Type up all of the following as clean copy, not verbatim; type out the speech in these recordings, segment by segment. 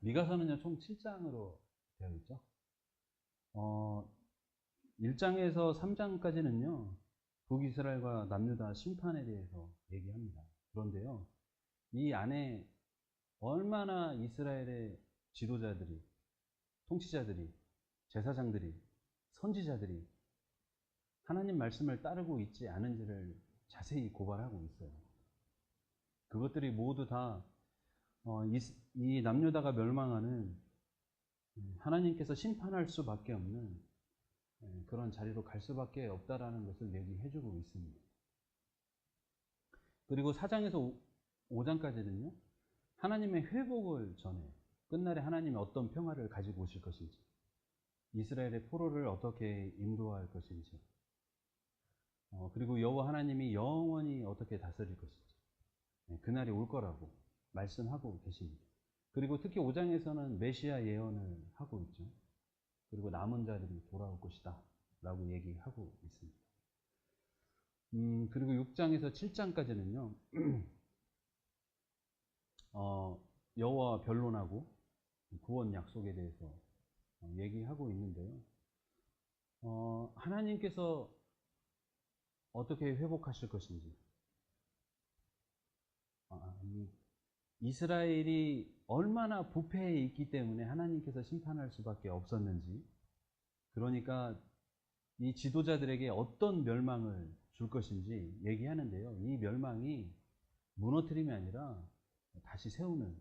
미가서는요, 총 7장으로 되어 있죠. 1장에서 3장까지는요, 북이스라엘과 남유다 심판에 대해서 얘기합니다. 그런데요, 이 안에 얼마나 이스라엘의 지도자들이, 통치자들이, 제사장들이, 선지자들이 하나님 말씀을 따르고 있지 않은지를 자세히 고발하고 있어요. 그것들이 모두 다 이 남유다가 멸망하는, 하나님께서 심판할 수밖에 없는 그런 자리로 갈 수밖에 없다라는 것을 얘기해주고 있습니다. 그리고 4장에서 5장까지는요, 하나님의 회복을 전해요. 끝날에 하나님이 어떤 평화를 가지고 오실 것인지, 이스라엘의 포로를 어떻게 인도할 것인지, 그리고 여호와 하나님이 영원히 어떻게 다스릴 것인지, 그날이 올 거라고 말씀하고 계십니다. 그리고 특히 5장에서는 메시아 예언을 하고 있죠. 그리고 남은 자들이 돌아올 것이다 라고 얘기하고 있습니다. 그리고 6장에서 7장까지는요, 여호와와 변론하고 구원 약속에 대해서 얘기하고 있는데요. 하나님께서 어떻게 회복하실 것인지, 이스라엘이 얼마나 부패해 있기 때문에 하나님께서 심판할 수밖에 없었는지, 그러니까 이 지도자들에게 어떤 멸망을 줄 것인지 얘기하는데요. 이 멸망이 무너뜨림이 아니라 다시 세우는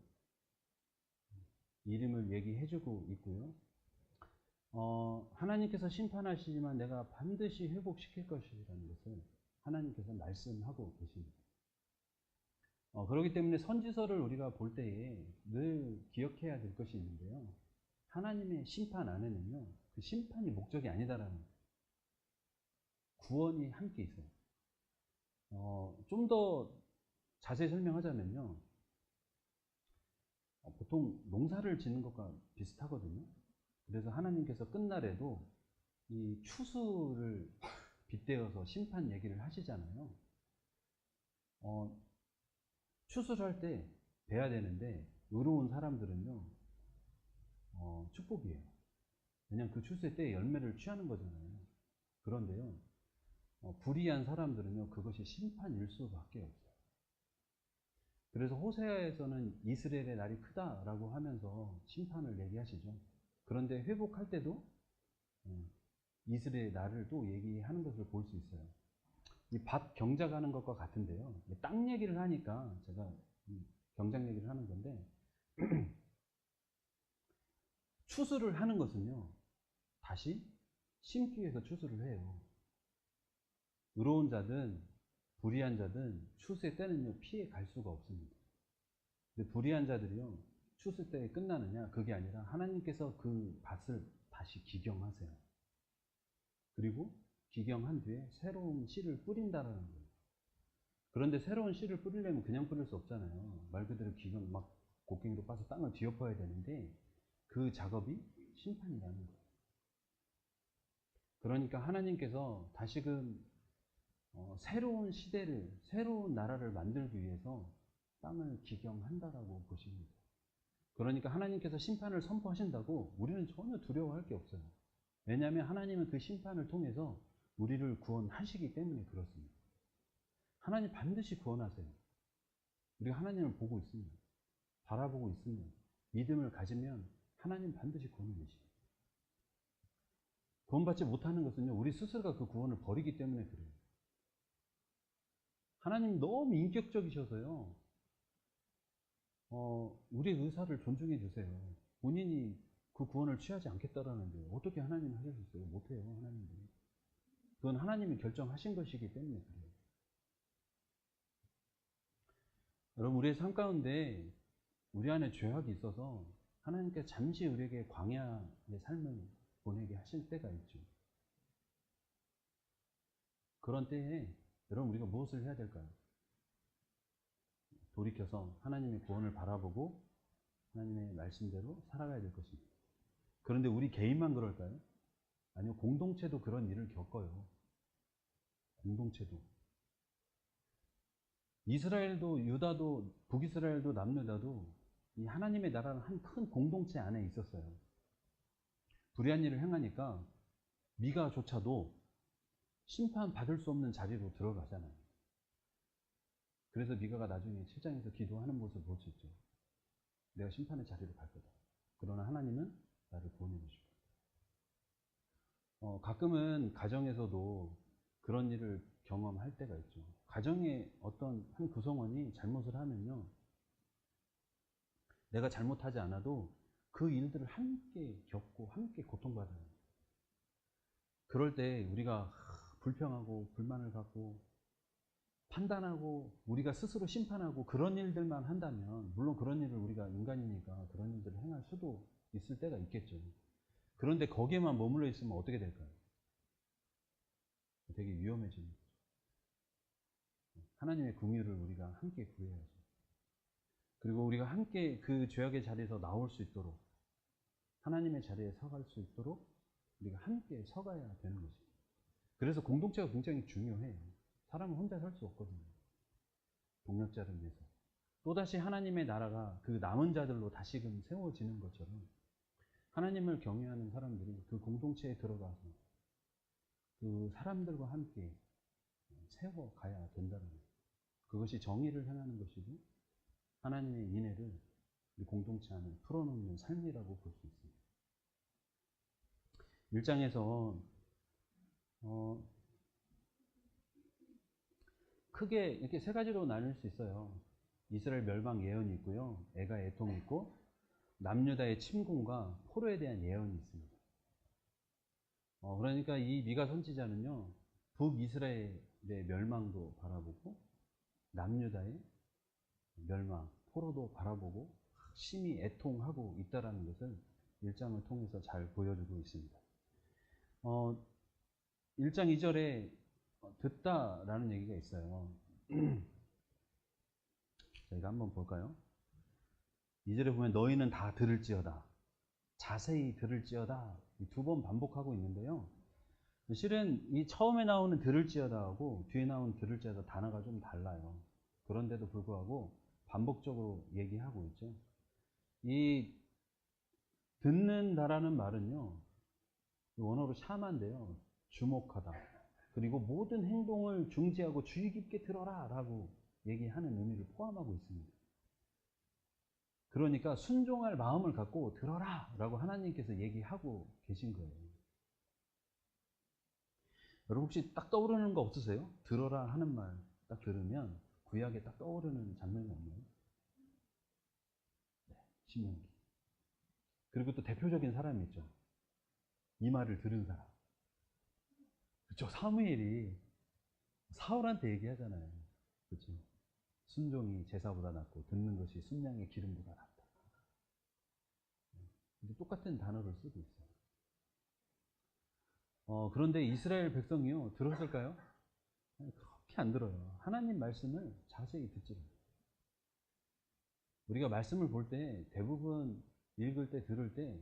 이름을 얘기해주고 있고요. 하나님께서 심판하시지만 내가 반드시 회복시킬 것이라는 것을 하나님께서 말씀하고 계십니다. 그렇기 때문에 선지서를 우리가 볼 때에 늘 기억해야 될 것이 있는데요. 하나님의 심판 안에는요, 그 심판이 목적이 아니다라는 거예요. 구원이 함께 있어요. 좀 더 자세히 설명하자면요, 보통 농사를 짓는 것과 비슷하거든요. 그래서 하나님께서 끝날에도 이 추수를 빗대어서 심판 얘기를 하시잖아요. 추수를 할 때 돼야 되는데, 의로운 사람들은요, 축복이에요. 왜냐면 그 추수의 때에 열매를 취하는 거잖아요. 그런데요, 불의한 사람들은요, 그것이 심판일 수밖에 없어요. 그래서 호세아에서는 이스라엘의 날이 크다라고 하면서 심판을 얘기하시죠. 그런데 회복할 때도 이스라엘의 날을 또 얘기하는 것을 볼 수 있어요. 이 밭 경작하는 것과 같은데요. 땅 얘기를 하니까 제가 경작 얘기를 하는 건데, 추수를 하는 것은요, 다시 심기 위해서 추수를 해요. 의로운 자든 불의한 자든 추수의 때는요, 피해 갈 수가 없습니다. 근데 불의한 자들이요, 추수 때에 끝나느냐? 그게 아니라 하나님께서 그 밭을 다시 기경하세요. 그리고 기경한 뒤에 새로운 씨를 뿌린다라는 거예요. 그런데 새로운 씨를 뿌리려면 그냥 뿌릴 수 없잖아요. 말 그대로 기경, 막 곡괭이로 빠서 땅을 뒤엎어야 되는데, 그 작업이 심판이라는 거예요. 그러니까 하나님께서 다시금 새로운 시대를, 새로운 나라를 만들기 위해서 땅을 기경한다라고 보십니다. 그러니까 하나님께서 심판을 선포하신다고 우리는 전혀 두려워할 게 없어요. 왜냐하면 하나님은 그 심판을 통해서 우리를 구원하시기 때문에 그렇습니다. 하나님 반드시 구원하세요. 우리가 하나님을 보고 있습니다. 바라보고 있으면, 믿음을 가지면 하나님 반드시 구원을 내십니다. 구원받지 못하는 것은요, 우리 스스로가 그 구원을 버리기 때문에 그래요. 하나님 너무 인격적이셔서요, 우리의 의사를 존중해 주세요. 본인이 그 구원을 취하지 않겠다라는데 어떻게 하나님이 하실 수 있어요? 못해요, 하나님이. 그건 하나님이 결정하신 것이기 때문에 그래요. 여러분, 우리의 삶 가운데 우리 안에 죄악이 있어서 하나님께 잠시 우리에게 광야의 삶을 보내게 하실 때가 있죠. 그런 때에 여러분, 우리가 무엇을 해야 될까요? 돌이켜서 하나님의 구원을 바라보고 하나님의 말씀대로 살아가야 될 것입니다. 그런데 우리 개인만 그럴까요? 아니요, 공동체도 그런 일을 겪어요. 공동체도. 이스라엘도, 유다도, 북이스라엘도, 남유다도 이 하나님의 나라는 한 큰 공동체 안에 있었어요. 불의한 일을 행하니까 미가조차도 심판받을 수 없는 자리로 들어가잖아요. 그래서 미가가 나중에 7장에서 기도하는 모습을 볼 수 있죠. 내가 심판의 자리로 갈 거다. 그러나 하나님은 나를 구원해 주시고. 가끔은 가정에서도 그런 일을 경험할 때가 있죠. 가정의 어떤 한 구성원이 잘못을 하면요, 내가 잘못하지 않아도 그 일들을 함께 겪고 함께 고통받아요. 그럴 때 우리가 불평하고 불만을 갖고 판단하고 우리가 스스로 심판하고 그런 일들만 한다면, 물론 그런 일을 우리가 인간이니까 그런 일들을 행할 수도 있을 때가 있겠죠. 그런데 거기에만 머물러 있으면 어떻게 될까요? 되게 위험해집니다. 하나님의 긍휼을 우리가 함께 구해야죠. 그리고 우리가 함께 그 죄악의 자리에서 나올 수 있도록, 하나님의 자리에 서갈 수 있도록 우리가 함께 서가야 되는 것입니다. 그래서 공동체가 굉장히 중요해요. 사람은 혼자 살 수 없거든요. 동력자를 위해서. 또다시 하나님의 나라가 그 남은 자들로 다시금 세워지는 것처럼 하나님을 경외하는 사람들이 그 공동체에 들어가서 그 사람들과 함께 세워가야 된다는 거예요. 그것이 정의를 행하는 것이고 하나님의 인애를 우리 공동체 안에 풀어놓는 삶이라고 볼 수 있습니다. 1장에서 크게 이렇게 세 가지로 나눌 수 있어요. 이스라엘 멸망 예언이 있고요, 애가 애통이 있고, 남유다의 침공과 포로에 대한 예언이 있습니다. 그러니까 이 미가 선지자는요, 북이스라엘의 멸망도 바라보고 남유다의 멸망, 포로도 바라보고 심히 애통하고 있다는 것을 1장을 통해서 잘 보여주고 있습니다. 1장 2절에 듣다라는 얘기가 있어요. 저희가 한번 볼까요? 2절에 보면 너희는 다 들을지어다, 자세히 들을지어다, 두 번 반복하고 있는데요. 실은 이 처음에 나오는 들을지어다하고 뒤에 나오는 들을지어다 단어가 좀 달라요. 그런데도 불구하고 반복적으로 얘기하고 있죠. 이 듣는다라는 말은요, 원어로 샤마인데요, 주목하다, 그리고 모든 행동을 중지하고 주의 깊게 들어라 라고 얘기하는 의미를 포함하고 있습니다. 그러니까 순종할 마음을 갖고 들어라 라고 하나님께서 얘기하고 계신 거예요. 여러분 혹시 딱 떠오르는 거 없으세요? 들어라 하는 말 딱 들으면 구약에 딱 떠오르는 장면이 없나요? 네, 신명기. 그리고 또 대표적인 사람이 있죠. 이 말을 들은 사람. 그렇죠. 사무엘이 사울한테 얘기하잖아요. 그렇죠. 순종이 제사보다 낫고 듣는 것이 순양의 기름보다 낫다. 근데 똑같은 단어를 쓰고 있어요. 그런데 이스라엘 백성이요, 들었을까요? 그렇게 안 들어요. 하나님 말씀을 자세히 듣지 않아요. 우리가 말씀을 볼 때 대부분 읽을 때 들을 때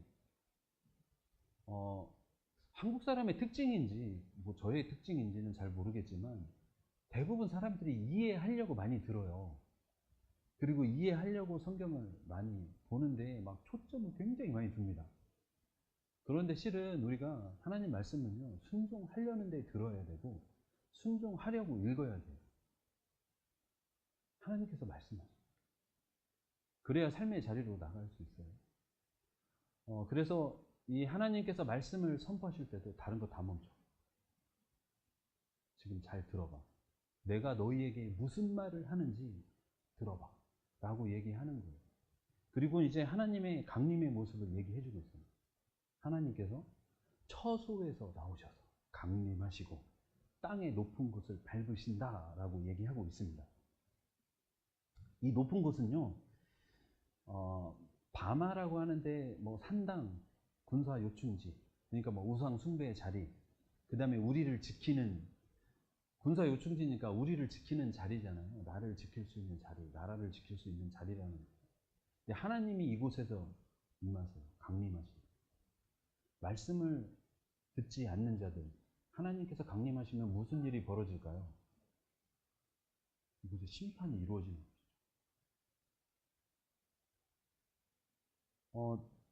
한국 사람의 특징인지 뭐 저의 특징인지는 잘 모르겠지만 대부분 사람들이 이해하려고 많이 들어요. 그리고 이해하려고 성경을 많이 보는데 막 초점을 굉장히 많이 둡니다. 그런데 실은 우리가 하나님 말씀은요, 순종하려는 데 들어야 되고 순종하려고 읽어야 돼요. 하나님께서 말씀하세요. 그래야 삶의 자리로 나갈 수 있어요. 그래서 이 하나님께서 말씀을 선포하실 때도 다른 거 다 멈춰. 지금 잘 들어봐. 내가 너희에게 무슨 말을 하는지 들어봐 라고 얘기하는 거예요. 그리고 이제 하나님의 강림의 모습을 얘기해 주고 있습니다. 하나님께서 처소에서 나오셔서 강림하시고 땅의 높은 곳을 밟으신다 라고 얘기하고 있습니다. 이 높은 곳은요, 바마라고 하는데 뭐 산당, 군사 요충지, 그러니까 뭐 우상 숭배의 자리, 그 다음에 우리를 지키는, 군사 요충지니까 우리를 지키는 자리잖아요. 나를 지킬 수 있는 자리, 나라를 지킬 수 있는 자리라는 거예요. 하나님이 이곳에서 임하세요. 강림하시고. 말씀을 듣지 않는 자들, 하나님께서 강림하시면 무슨 일이 벌어질까요? 이곳에 심판이 이루어지는 거죠.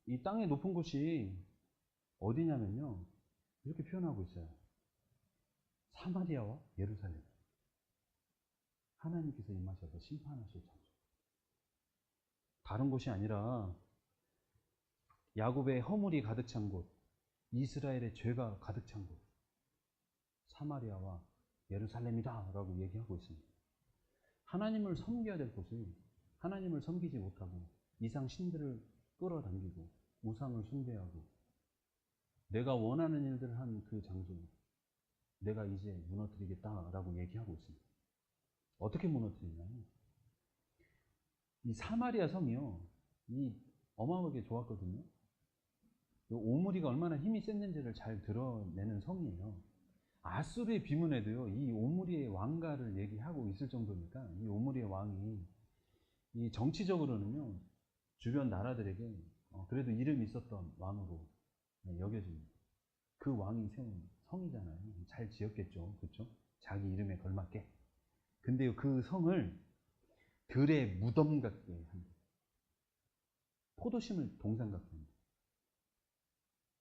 이 땅의 높은 곳이 어디냐면요. 이렇게 표현하고 있어요. 사마리아와 예루살렘. 하나님께서 임하셔서 심판하실 장소. 다른 곳이 아니라 야곱의 허물이 가득 찬 곳, 이스라엘의 죄가 가득 찬 곳, 사마리아와 예루살렘이다 라고 얘기하고 있습니다. 하나님을 섬겨야 될 곳을 하나님을 섬기지 못하고 이상 신들을 끌어당기고 우상을 숭배하고 내가 원하는 일들을 한 그 장소, 내가 이제 무너뜨리겠다라고 얘기하고 있습니다. 어떻게 무너뜨리냐면 이 사마리아 성이요, 이 어마어마하게 좋았거든요. 오므리가 얼마나 힘이 셌는지를 잘 드러내는 성이에요. 아수르의 비문에도요, 이 오므리의 왕가를 얘기하고 있을 정도니까 이 오므리의 왕이 이 정치적으로는요, 주변 나라들에게 그래도 이름이 있었던 왕으로 여겨집니다. 그 왕이 세운 성이잖아요. 잘 지었겠죠. 그렇죠? 자기 이름에 걸맞게. 근데 그 성을 들의 무덤 같게 합니다. 포도심을 동산 같게 합니다.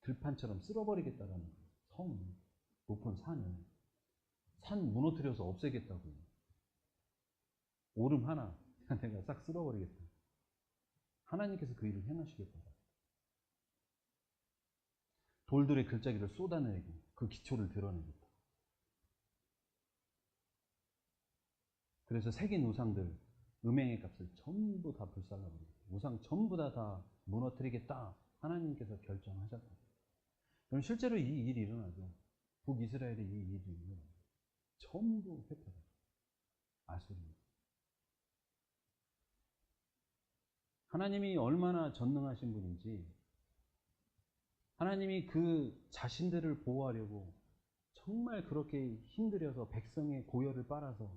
들판처럼 쓸어버리겠다라는 성을, 높은 산을, 산 무너뜨려서 없애겠다고. 오름 하나 내가 싹 쓸어버리겠다. 하나님께서 그 일을 행하시겠다. 돌들의 글자기를 쏟아내고 그 기초를 드러내겠다. 그래서 새긴 우상들, 음행의 값을 전부 다 불살라버리겠다. 우상 전부 다 무너뜨리겠다. 하나님께서 결정하셨다. 그럼 실제로 이 일이 일어나죠. 북이스라엘의 이 일이 일어나죠. 전부 회파다. 아수르. 하나님이 얼마나 전능하신 분인지, 하나님이 그 자신들을 보호하려고 정말 그렇게 힘들여서 백성의 고열을 빨아서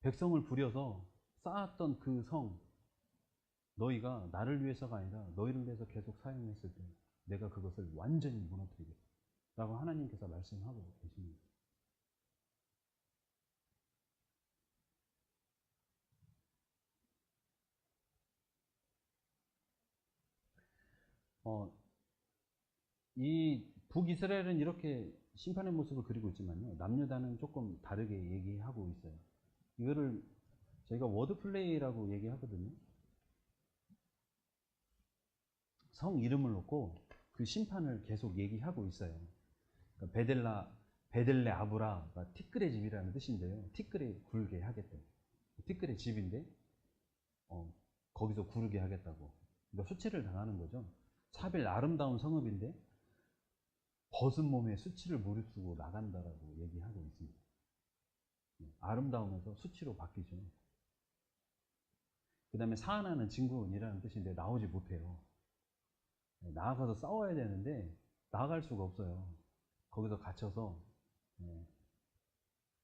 백성을 부려서 쌓았던 그 성, 너희가 나를 위해서가 아니라 너희를 위해서 계속 사용했을 때 내가 그것을 완전히 무너뜨리겠다 라고 하나님께서 말씀하고 계십니다. 이 북이스라엘은 이렇게 심판의 모습을 그리고 있지만요, 남유다는 조금 다르게 얘기하고 있어요. 이거를 저희가 워드플레이라고 얘기하거든요. 성 이름을 놓고 그 심판을 계속 얘기하고 있어요. 그러니까 베델레 아브라가 티끌의 집이라는 뜻인데요. 티끌에 굴게 하겠다. 티끌의 집인데 거기서 구르게 하겠다고. 그러니까 수치를 당하는 거죠. 사벨 아름다운 성읍인데 벗은 몸에 수치를 무릅쓰고 나간다라고 얘기하고 있습니다. 아름다우면서 수치로 바뀌죠. 그 다음에 사안하는 진군이라는 뜻인데 나오지 못해요. 나아가서 싸워야 되는데 나아갈 수가 없어요. 거기서 갇혀서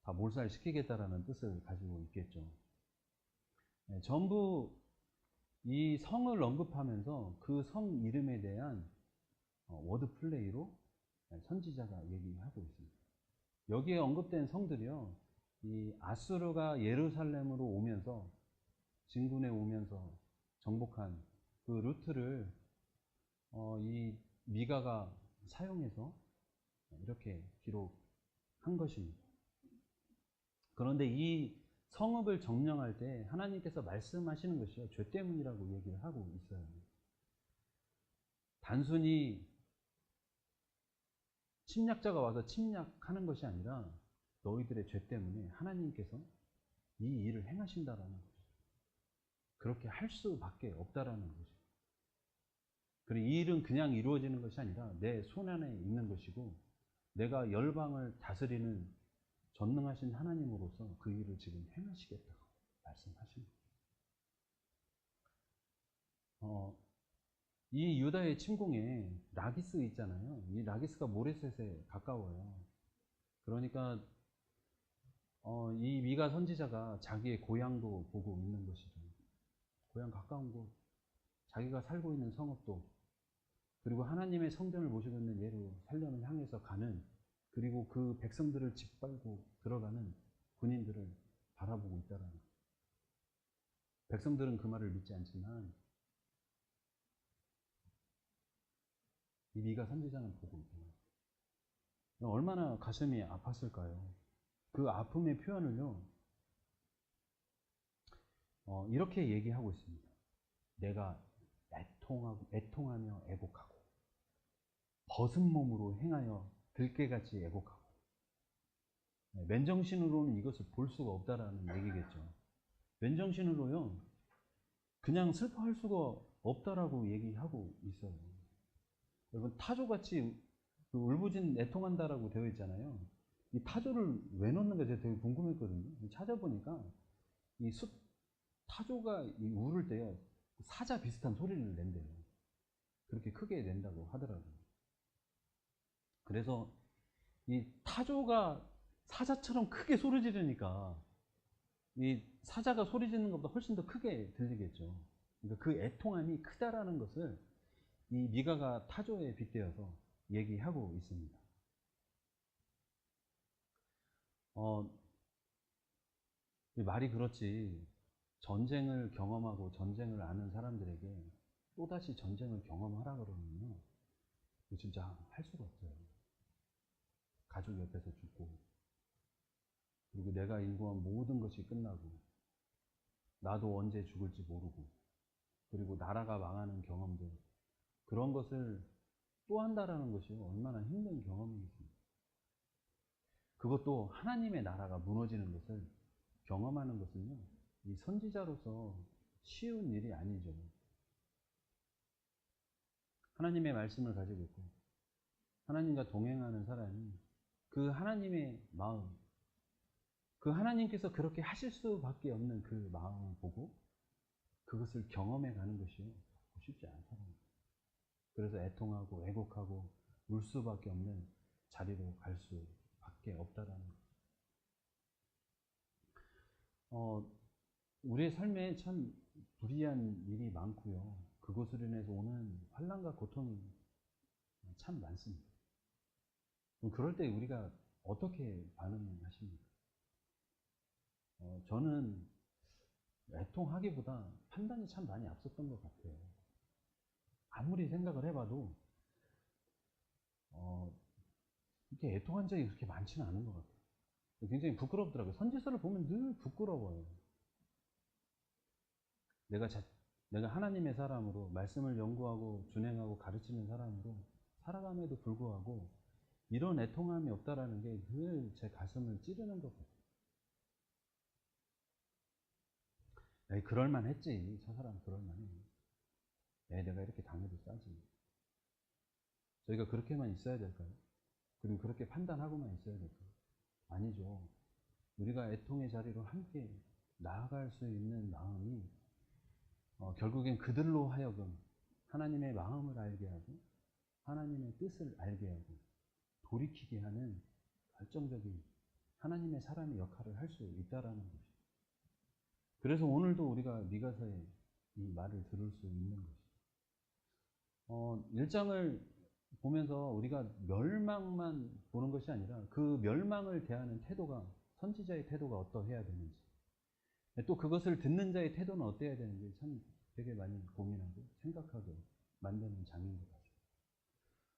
다 몰살시키겠다라는 뜻을 가지고 있겠죠. 전부 이 성을 언급하면서 그 성 이름에 대한 워드플레이로 선지자가 얘기하고 있습니다. 여기에 언급된 성들이요, 이 아수르가 예루살렘으로 오면서 진군에 오면서 정복한 그 루트를 이 미가가 사용해서 이렇게 기록한 것입니다. 그런데 이 성읍을 점령할 때 하나님께서 말씀하시는 것이요, 죄 때문이라고 얘기를 하고 있어요. 단순히 침략자가 와서 침략하는 것이 아니라 너희들의 죄 때문에 하나님께서 이 일을 행하신다라는 것이죠. 그렇게 할 수밖에 없다라는 것이죠. 그리고 이 일은 그냥 이루어지는 것이 아니라 내 손안에 있는 것이고 내가 열방을 다스리는 전능하신 하나님으로서 그 일을 지금 행하시겠다고 말씀하십니다. 이 유다의 침공에 라기스 있잖아요. 이 라기스가 모레셋에 가까워요. 그러니까 이 미가 선지자가 자기의 고향도 보고 있는 것이죠. 고향 가까운 곳, 자기가 살고 있는 성읍도, 그리고 하나님의 성전을 모시고 있는 예루살렘을 향해서 가는, 그리고 그 백성들을 짓밟고 들어가는 군인들을 바라보고 있다라는. 백성들은 그 말을 믿지 않지만 이 미가 선지자는 보고 있구나. 얼마나 가슴이 아팠을까요? 그 아픔의 표현을요, 이렇게 얘기하고 있습니다. 내가 애통하며 애곡하고, 벗은 몸으로 행하여 들깨같이 애곡하고. 맨정신으로는 이것을 볼 수가 없다라는 얘기겠죠. 맨정신으로요, 그냥 슬퍼할 수가 없다라고 얘기하고 있어요. 여러분, 타조같이 울부짖는 애통한다라고 되어 있잖아요. 이 타조를 왜 넣는가 제가 되게 궁금했거든요. 찾아보니까 이 타조가 울을 때요, 사자 비슷한 소리를 낸대요. 그렇게 크게 낸다고 하더라고요. 그래서 이 타조가 사자처럼 크게 소리 지르니까 이 사자가 소리 지르는 것보다 훨씬 더 크게 들리겠죠. 그러니까 그 애통함이 크다라는 것을 이 미가가 타조에 빗대어서 얘기하고 있습니다. 말이 그렇지, 전쟁을 경험하고 전쟁을 아는 사람들에게 또다시 전쟁을 경험하라 그러면요, 진짜 할 수가 없어요. 가족 옆에서 죽고, 그리고 내가 인구한 모든 것이 끝나고, 나도 언제 죽을지 모르고, 그리고 나라가 망하는 경험들, 그런 것을 또 한다라는 것이 얼마나 힘든 경험이겠습니까? 그것도 하나님의 나라가 무너지는 것을 경험하는 것은요, 이 선지자로서 쉬운 일이 아니죠. 하나님의 말씀을 가지고 있고 하나님과 동행하는 사람이 그 하나님의 마음, 그 하나님께서 그렇게 하실 수밖에 없는 그 마음을 보고 그것을 경험해 가는 것이 쉽지 않다는 거예요. 그래서 애통하고 애곡하고 울 수밖에 없는 자리로 갈 수밖에 없다라는 거예요. 우리의 삶에 참 불이한 일이 많고요. 그것으로 인해서 오는 환난과 고통이 참 많습니다. 그럴 때 우리가 어떻게 반응하십니까? 저는 애통하기보다 판단이 참 많이 앞섰던 것 같아요. 아무리 생각을 해봐도 이렇게 애통한 적이 그렇게 많지는 않은 것 같아요. 굉장히 부끄럽더라고요. 선지서를 보면 늘 부끄러워요. 내가 하나님의 사람으로 말씀을 연구하고 준행하고 가르치는 사람으로 살아감에도 불구하고 이런 애통함이 없다라는 게 늘 제 가슴을 찌르는 것 같아요. 에이, 그럴만 했지. 저 사람 그럴만해. 에이, 내가 이렇게 당해도 싸지. 저희가 그렇게만 있어야 될까요? 그리고 그렇게 판단하고만 있어야 될까요? 아니죠. 우리가 애통의 자리로 함께 나아갈 수 있는 마음이 결국엔 그들로 하여금 하나님의 마음을 알게 하고 하나님의 뜻을 알게 하고 돌이키게 하는 결정적인 하나님의 사람의 역할을 할 수 있다라는 것이죠. 그래서 오늘도 우리가 미가서의 이 말을 들을 수 있는 것이죠. 1장을 보면서 우리가 멸망만 보는 것이 아니라 그 멸망을 대하는 태도가, 선지자의 태도가 어떠해야 되는지, 또 그것을 듣는 자의 태도는 어때야 되는지 참 되게 많이 고민하고 생각하게 만드는 장인 것 같습니다.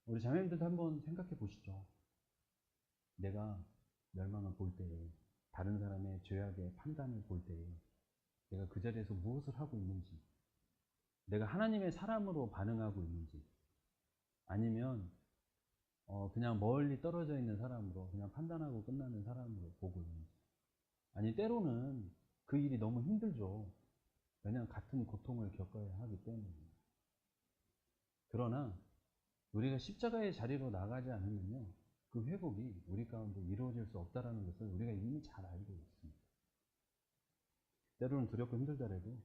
우리 자매님들도 한번 생각해 보시죠. 내가 멸망을 볼 때에, 다른 사람의 죄악의 판단을 볼 때에 내가 그 자리에서 무엇을 하고 있는지, 내가 하나님의 사람으로 반응하고 있는지, 아니면 그냥 멀리 떨어져 있는 사람으로 그냥 판단하고 끝나는 사람으로 보고 있는지. 아니, 때로는 그 일이 너무 힘들죠. 왜냐하면 같은 고통을 겪어야 하기 때문에. 그러나 우리가 십자가의 자리로 나가지 않으면요, 그 회복이 우리 가운데 이루어질 수 없다는 것을 우리가 이미 잘 알고 있습니다. 때로는 두렵고 힘들더라도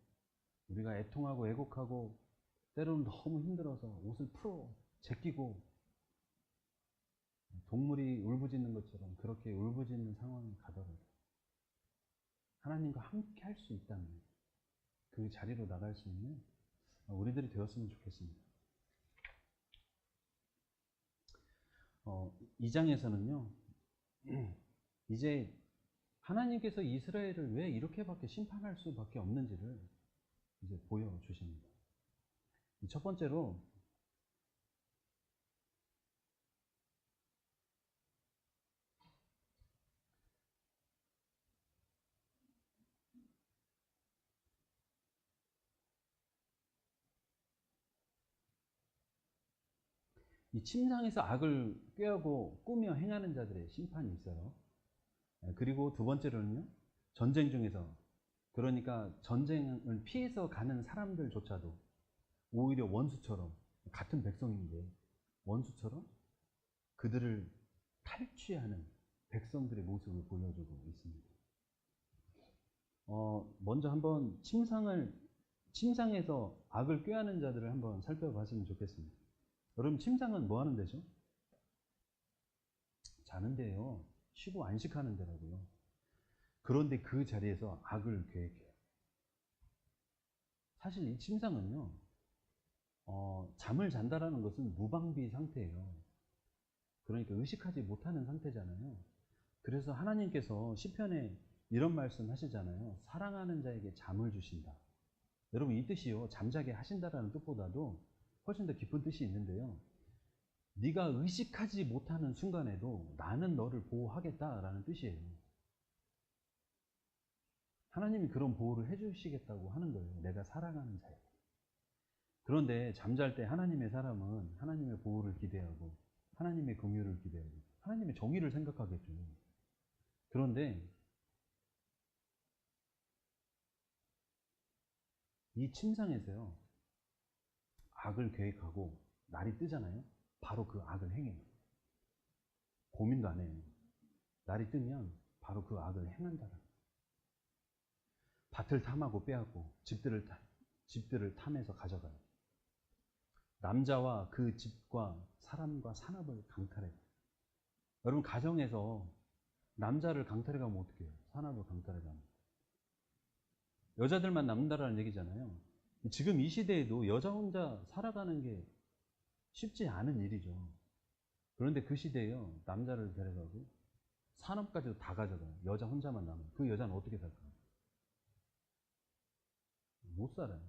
우리가 애통하고 애곡하고 때로는 너무 힘들어서 옷을 풀어 제끼고 동물이 울부짖는 것처럼 그렇게 울부짖는 상황이 가더라도 하나님과 함께 할 수 있다면 그 자리로 나갈 수 있는 우리들이 되었으면 좋겠습니다. 2장에서는요, 이제 하나님께서 이스라엘을 왜 이렇게밖에 심판할 수밖에 없는지를 이제 보여주십니다. 첫 번째로 이 침상에서 악을 꾀하고 꾸며 행하는 자들의 심판이 있어요. 그리고 두 번째로는요, 전쟁 중에서, 그러니까 전쟁을 피해서 가는 사람들조차도 오히려 원수처럼, 같은 백성인데 원수처럼 그들을 탈취하는 백성들의 모습을 보여주고 있습니다. 먼저 한번 침상에서 악을 꾀하는 자들을 한번 살펴봤으면 좋겠습니다. 여러분, 침상은 뭐 하는 데죠? 자는 데요. 쉬고 안식하는 데라고요. 그런데 그 자리에서 악을 계획해요. 사실 이 침상은요, 잠을 잔다라는 것은 무방비 상태예요. 그러니까 의식하지 못하는 상태잖아요. 그래서 하나님께서 시편에 이런 말씀 하시잖아요. 사랑하는 자에게 잠을 주신다. 여러분, 이 뜻이요, 잠자게 하신다라는 뜻보다도 훨씬 더 깊은 뜻이 있는데요. 네가 의식하지 못하는 순간에도 나는 너를 보호하겠다라는 뜻이에요. 하나님이 그런 보호를 해주시겠다고 하는 거예요. 내가 사랑하는 자에게. 그런데 잠잘 때 하나님의 사람은 하나님의 보호를 기대하고 하나님의 긍휼을 기대하고 하나님의 정의를 생각하겠죠. 그런데 이 침상에서요, 악을 계획하고 날이 뜨잖아요. 바로 그 악을 행해요. 고민도 안 해요. 날이 뜨면 바로 그 악을 행한다라. 밭을 탐하고 빼앗고 집들을 탐해서 가져가요. 남자와 그 집과 사람과 산업을 강탈해요. 여러분, 가정에서 남자를 강탈해 가면 어떻게 해요? 산업을 강탈해 가면. 여자들만 남는다라는 얘기잖아요. 지금 이 시대에도 여자 혼자 살아가는 게 쉽지 않은 일이죠. 그런데 그 시대에요, 남자를 데려가고 산업까지도 다 가져가요. 여자 혼자만 남아요. 그 여자는 어떻게 살까요? 못 살아요.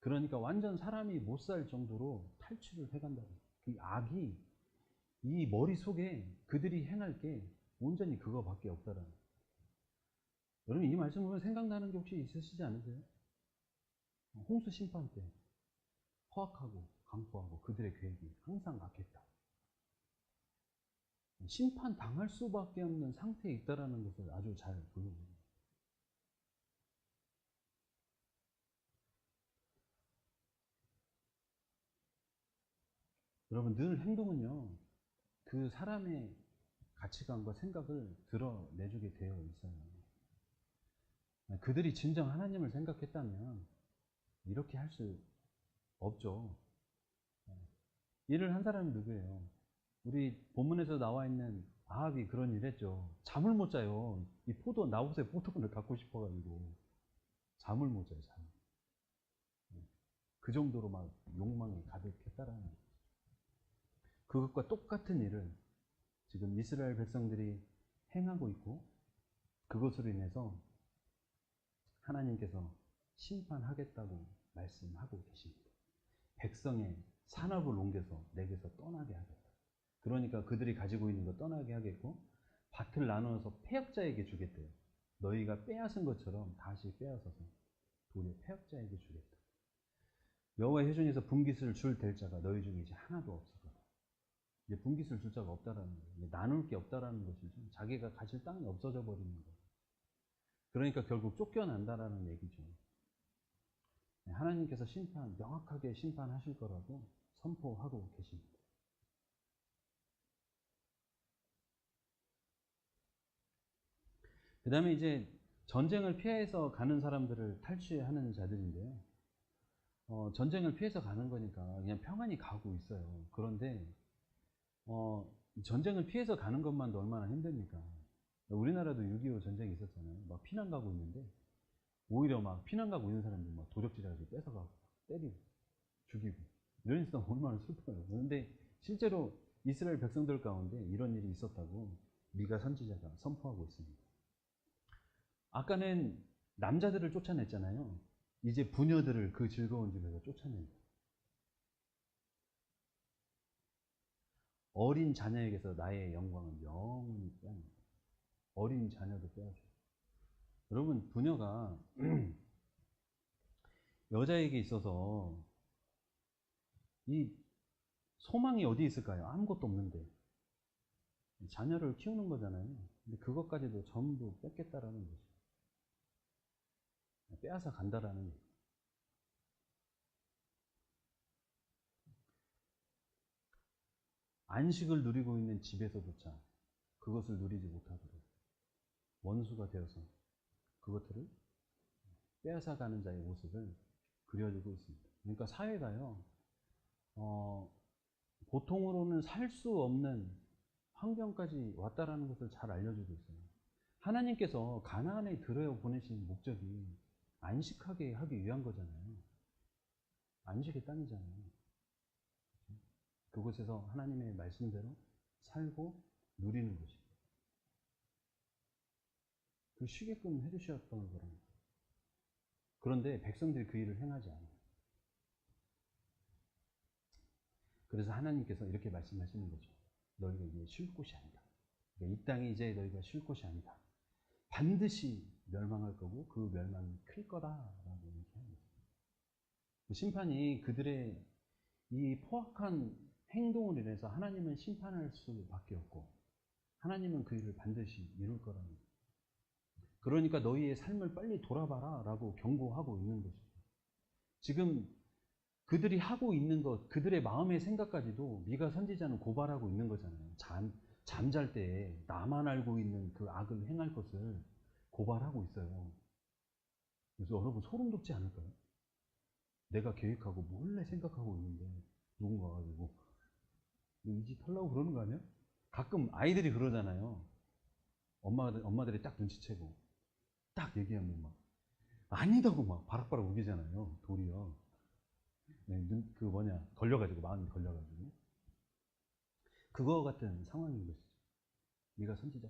그러니까 완전 사람이 못 살 정도로 탈취를 해간다고. 그 악이 이 머릿속에 그들이 행할 게 온전히 그거밖에 없다라는. 여러분, 이 말씀 보면 생각나는 게 혹시 있으시지 않으세요? 홍수 심판 때 허악하고 강포하고 그들의 계획이 항상 악했다. 심판 당할 수밖에 없는 상태에 있다라는 것을 아주 잘 보여줍니다. 여러분, 늘 행동은요, 그 사람의 가치관과 생각을 드러내주게 되어 있어요. 그들이 진정 하나님을 생각했다면 이렇게 할 수 없죠. 일을 한 사람이 누구예요? 우리 본문에서 나와 있는 아합이 그런 일 했죠. 잠을 못 자요. 이 나봇의 포도원을 갖고 싶어가지고 잠을 못 자요. 잠. 그 정도로 막 욕망이 가득했다라는 거죠. 그것과 똑같은 일을 지금 이스라엘 백성들이 행하고 있고, 그것으로 인해서 하나님께서 심판하겠다고 말씀하고 계십니다. 백성의 산업을 옮겨서 내게서 떠나게 하겠다. 그러니까 그들이 가지고 있는 거 떠나게 하겠고, 밭을 나누어서 패역자에게 주겠대요. 너희가 빼앗은 것처럼 다시 빼앗아서 도리어 패역자에게 주겠다. 여호와의 회중에서 분깃을 줄 대자가 너희 중에 이제 하나도 없을 거다. 이제 분깃을 줄 자가 없다라는 거예요. 나눌 게 없다라는 것이죠. 자기가 가질 땅이 없어져 버리는 거예요. 그러니까 결국 쫓겨난다라는 얘기죠. 하나님께서 명확하게 심판하실 거라고 선포하고 계십니다. 그 다음에 이제 전쟁을 피해서 가는 사람들을 탈취하는 자들인데요. 전쟁을 피해서 가는 거니까 그냥 평안히 가고 있어요. 그런데 전쟁을 피해서 가는 것만도 얼마나 힘듭니까? 우리나라도 6.25 전쟁이 있었잖아요. 막 피난 가고 있는데 오히려 막 피난 가고 있는 사람들 막 도적질해가지고 뺏어가고 때리고 죽이고 이런 일이 얼마나 슬퍼요. 그런데 실제로 이스라엘 백성들 가운데 이런 일이 있었다고 미가 선지자가 선포하고 있습니다. 아까는 남자들을 쫓아냈잖아요. 이제 부녀들을 그 즐거운 집에서 쫓아낸다. 어린 자녀에게서 나의 영광은 영원히 빼앗는다. 어린 자녀도 빼앗겨. 여러분, 부녀가 여자에게 있어서 이 소망이 어디 있을까요? 아무것도 없는데. 자녀를 키우는 거잖아요. 근데 그것까지도 전부 뺏겠다라는 거죠. 빼앗아 간다라는 얘기. 안식을 누리고 있는 집에서조차 그것을 누리지 못하도록 원수가 되어서 그것들을 빼앗아가는 자의 모습을 그려주고 있습니다. 그러니까 사회가요, 보통으로는 살 수 없는 환경까지 왔다라는 것을 잘 알려주고 있어요. 하나님께서 가나안에 들여 보내신 목적이 안식하게 하기 위한 거잖아요. 안식의 땅이잖아요. 그곳에서 하나님의 말씀대로 살고 누리는 것입니다. 그 쉬게끔 해주셨던 거랍니다. 그런데 백성들이 그 일을 행하지 않아요. 그래서 하나님께서 이렇게 말씀하시는 거죠. 너희가 이제 쉴 곳이 아니다. 그러니까 이 땅이 이제 너희가 쉴 곳이 아니다. 반드시 멸망할 거고 그 멸망이 클 거다라고 얘기합니다. 심판이 그들의 이 포악한 행동을 인해서 하나님은 심판할 수밖에 없고 하나님은 그 일을 반드시 이룰 거라는 거예요. 그러니까 너희의 삶을 빨리 돌아봐라 라고 경고하고 있는 것이죠. 지금 그들이 하고 있는 것, 그들의 마음의 생각까지도 미가 선지자는 고발하고 있는 거잖아요. 잠잘 때 나만 알고 있는 그 악을 행할 것을 고발하고 있어요. 그래서 여러분 소름 돋지 않을까요? 내가 계획하고 몰래 생각하고 있는데 누군가 가지고 이 짓 하려고 그러는 거 아니야? 가끔 아이들이 그러잖아요. 엄마들이 딱 눈치채고 딱 얘기하면 막 아니다고 막 바락바락 우기잖아요. 도리어. 네, 걸려가지고, 마음이 걸려가지고. 그거 같은 상황인 것이죠. 네가 선지자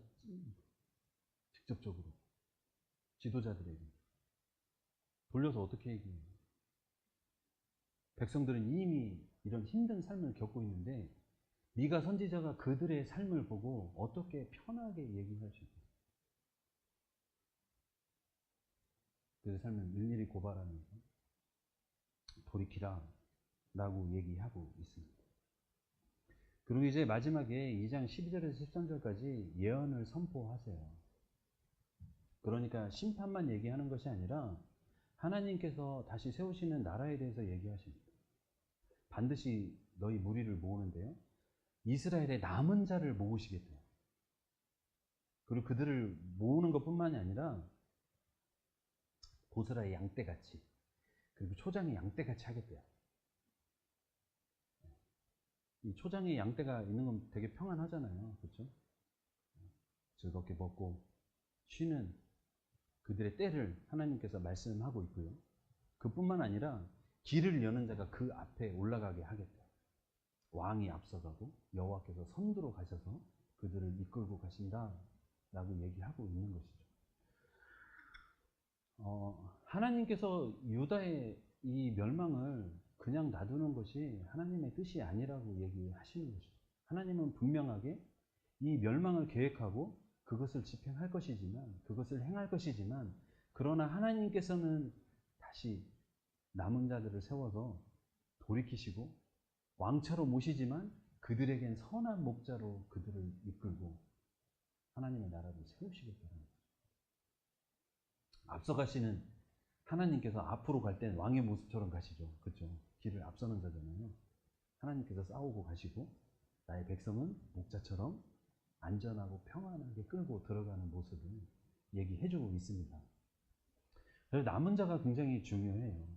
직접적으로 지도자들에게 돌려서 어떻게 얘기해요? 백성들은 이미 이런 힘든 삶을 겪고 있는데 네가 선지자가 그들의 삶을 보고 어떻게 편하게 얘기할 수 있겠어요? 그들의 삶을 일일이 고발하면서 돌이키라 라고 얘기하고 있습니다. 그리고 이제 마지막에 2장 12절에서 13절까지 예언을 선포하세요. 그러니까 심판만 얘기하는 것이 아니라 하나님께서 다시 세우시는 나라에 대해서 얘기하십니다. 반드시 너희 무리를 모으는데요. 이스라엘의 남은 자를 모으시겠대요. 그리고 그들을 모으는 것뿐만이 아니라 보스라의 양떼같이 그리고 초장의 양떼같이 하겠대요. 이 초장에 양떼가 있는 건 되게 평안하잖아요. 그렇죠? 즐겁게 먹고 쉬는 그들의 때를 하나님께서 말씀하고 있고요. 그뿐만 아니라 길을 여는 자가 그 앞에 올라가게 하겠대요. 왕이 앞서가고 여호와께서 선두로 가셔서 그들을 이끌고 가신다라고 얘기하고 있는 것이죠. 하나님께서 유다의 이 멸망을 그냥 놔두는 것이 하나님의 뜻이 아니라고 얘기하시는 것이죠. 하나님은 분명하게 이 멸망을 계획하고 그것을 집행할 것이지만, 그것을 행할 것이지만, 그러나 하나님께서는 다시 남은 자들을 세워서 돌이키시고 왕처로 모시지만 그들에겐 선한 목자로 그들을 이끌고 하나님의 나라를 세우시겠다는 거죠. 앞서가시는 하나님께서 앞으로 갈 땐 왕의 모습처럼 가시죠. 그렇죠? 길을 앞서는 자잖아요. 하나님께서 싸우고 가시고 나의 백성은 목자처럼 안전하고 평안하게 끌고 들어가는 모습을 얘기해주고 있습니다. 그래서 남은 자가 굉장히 중요해요.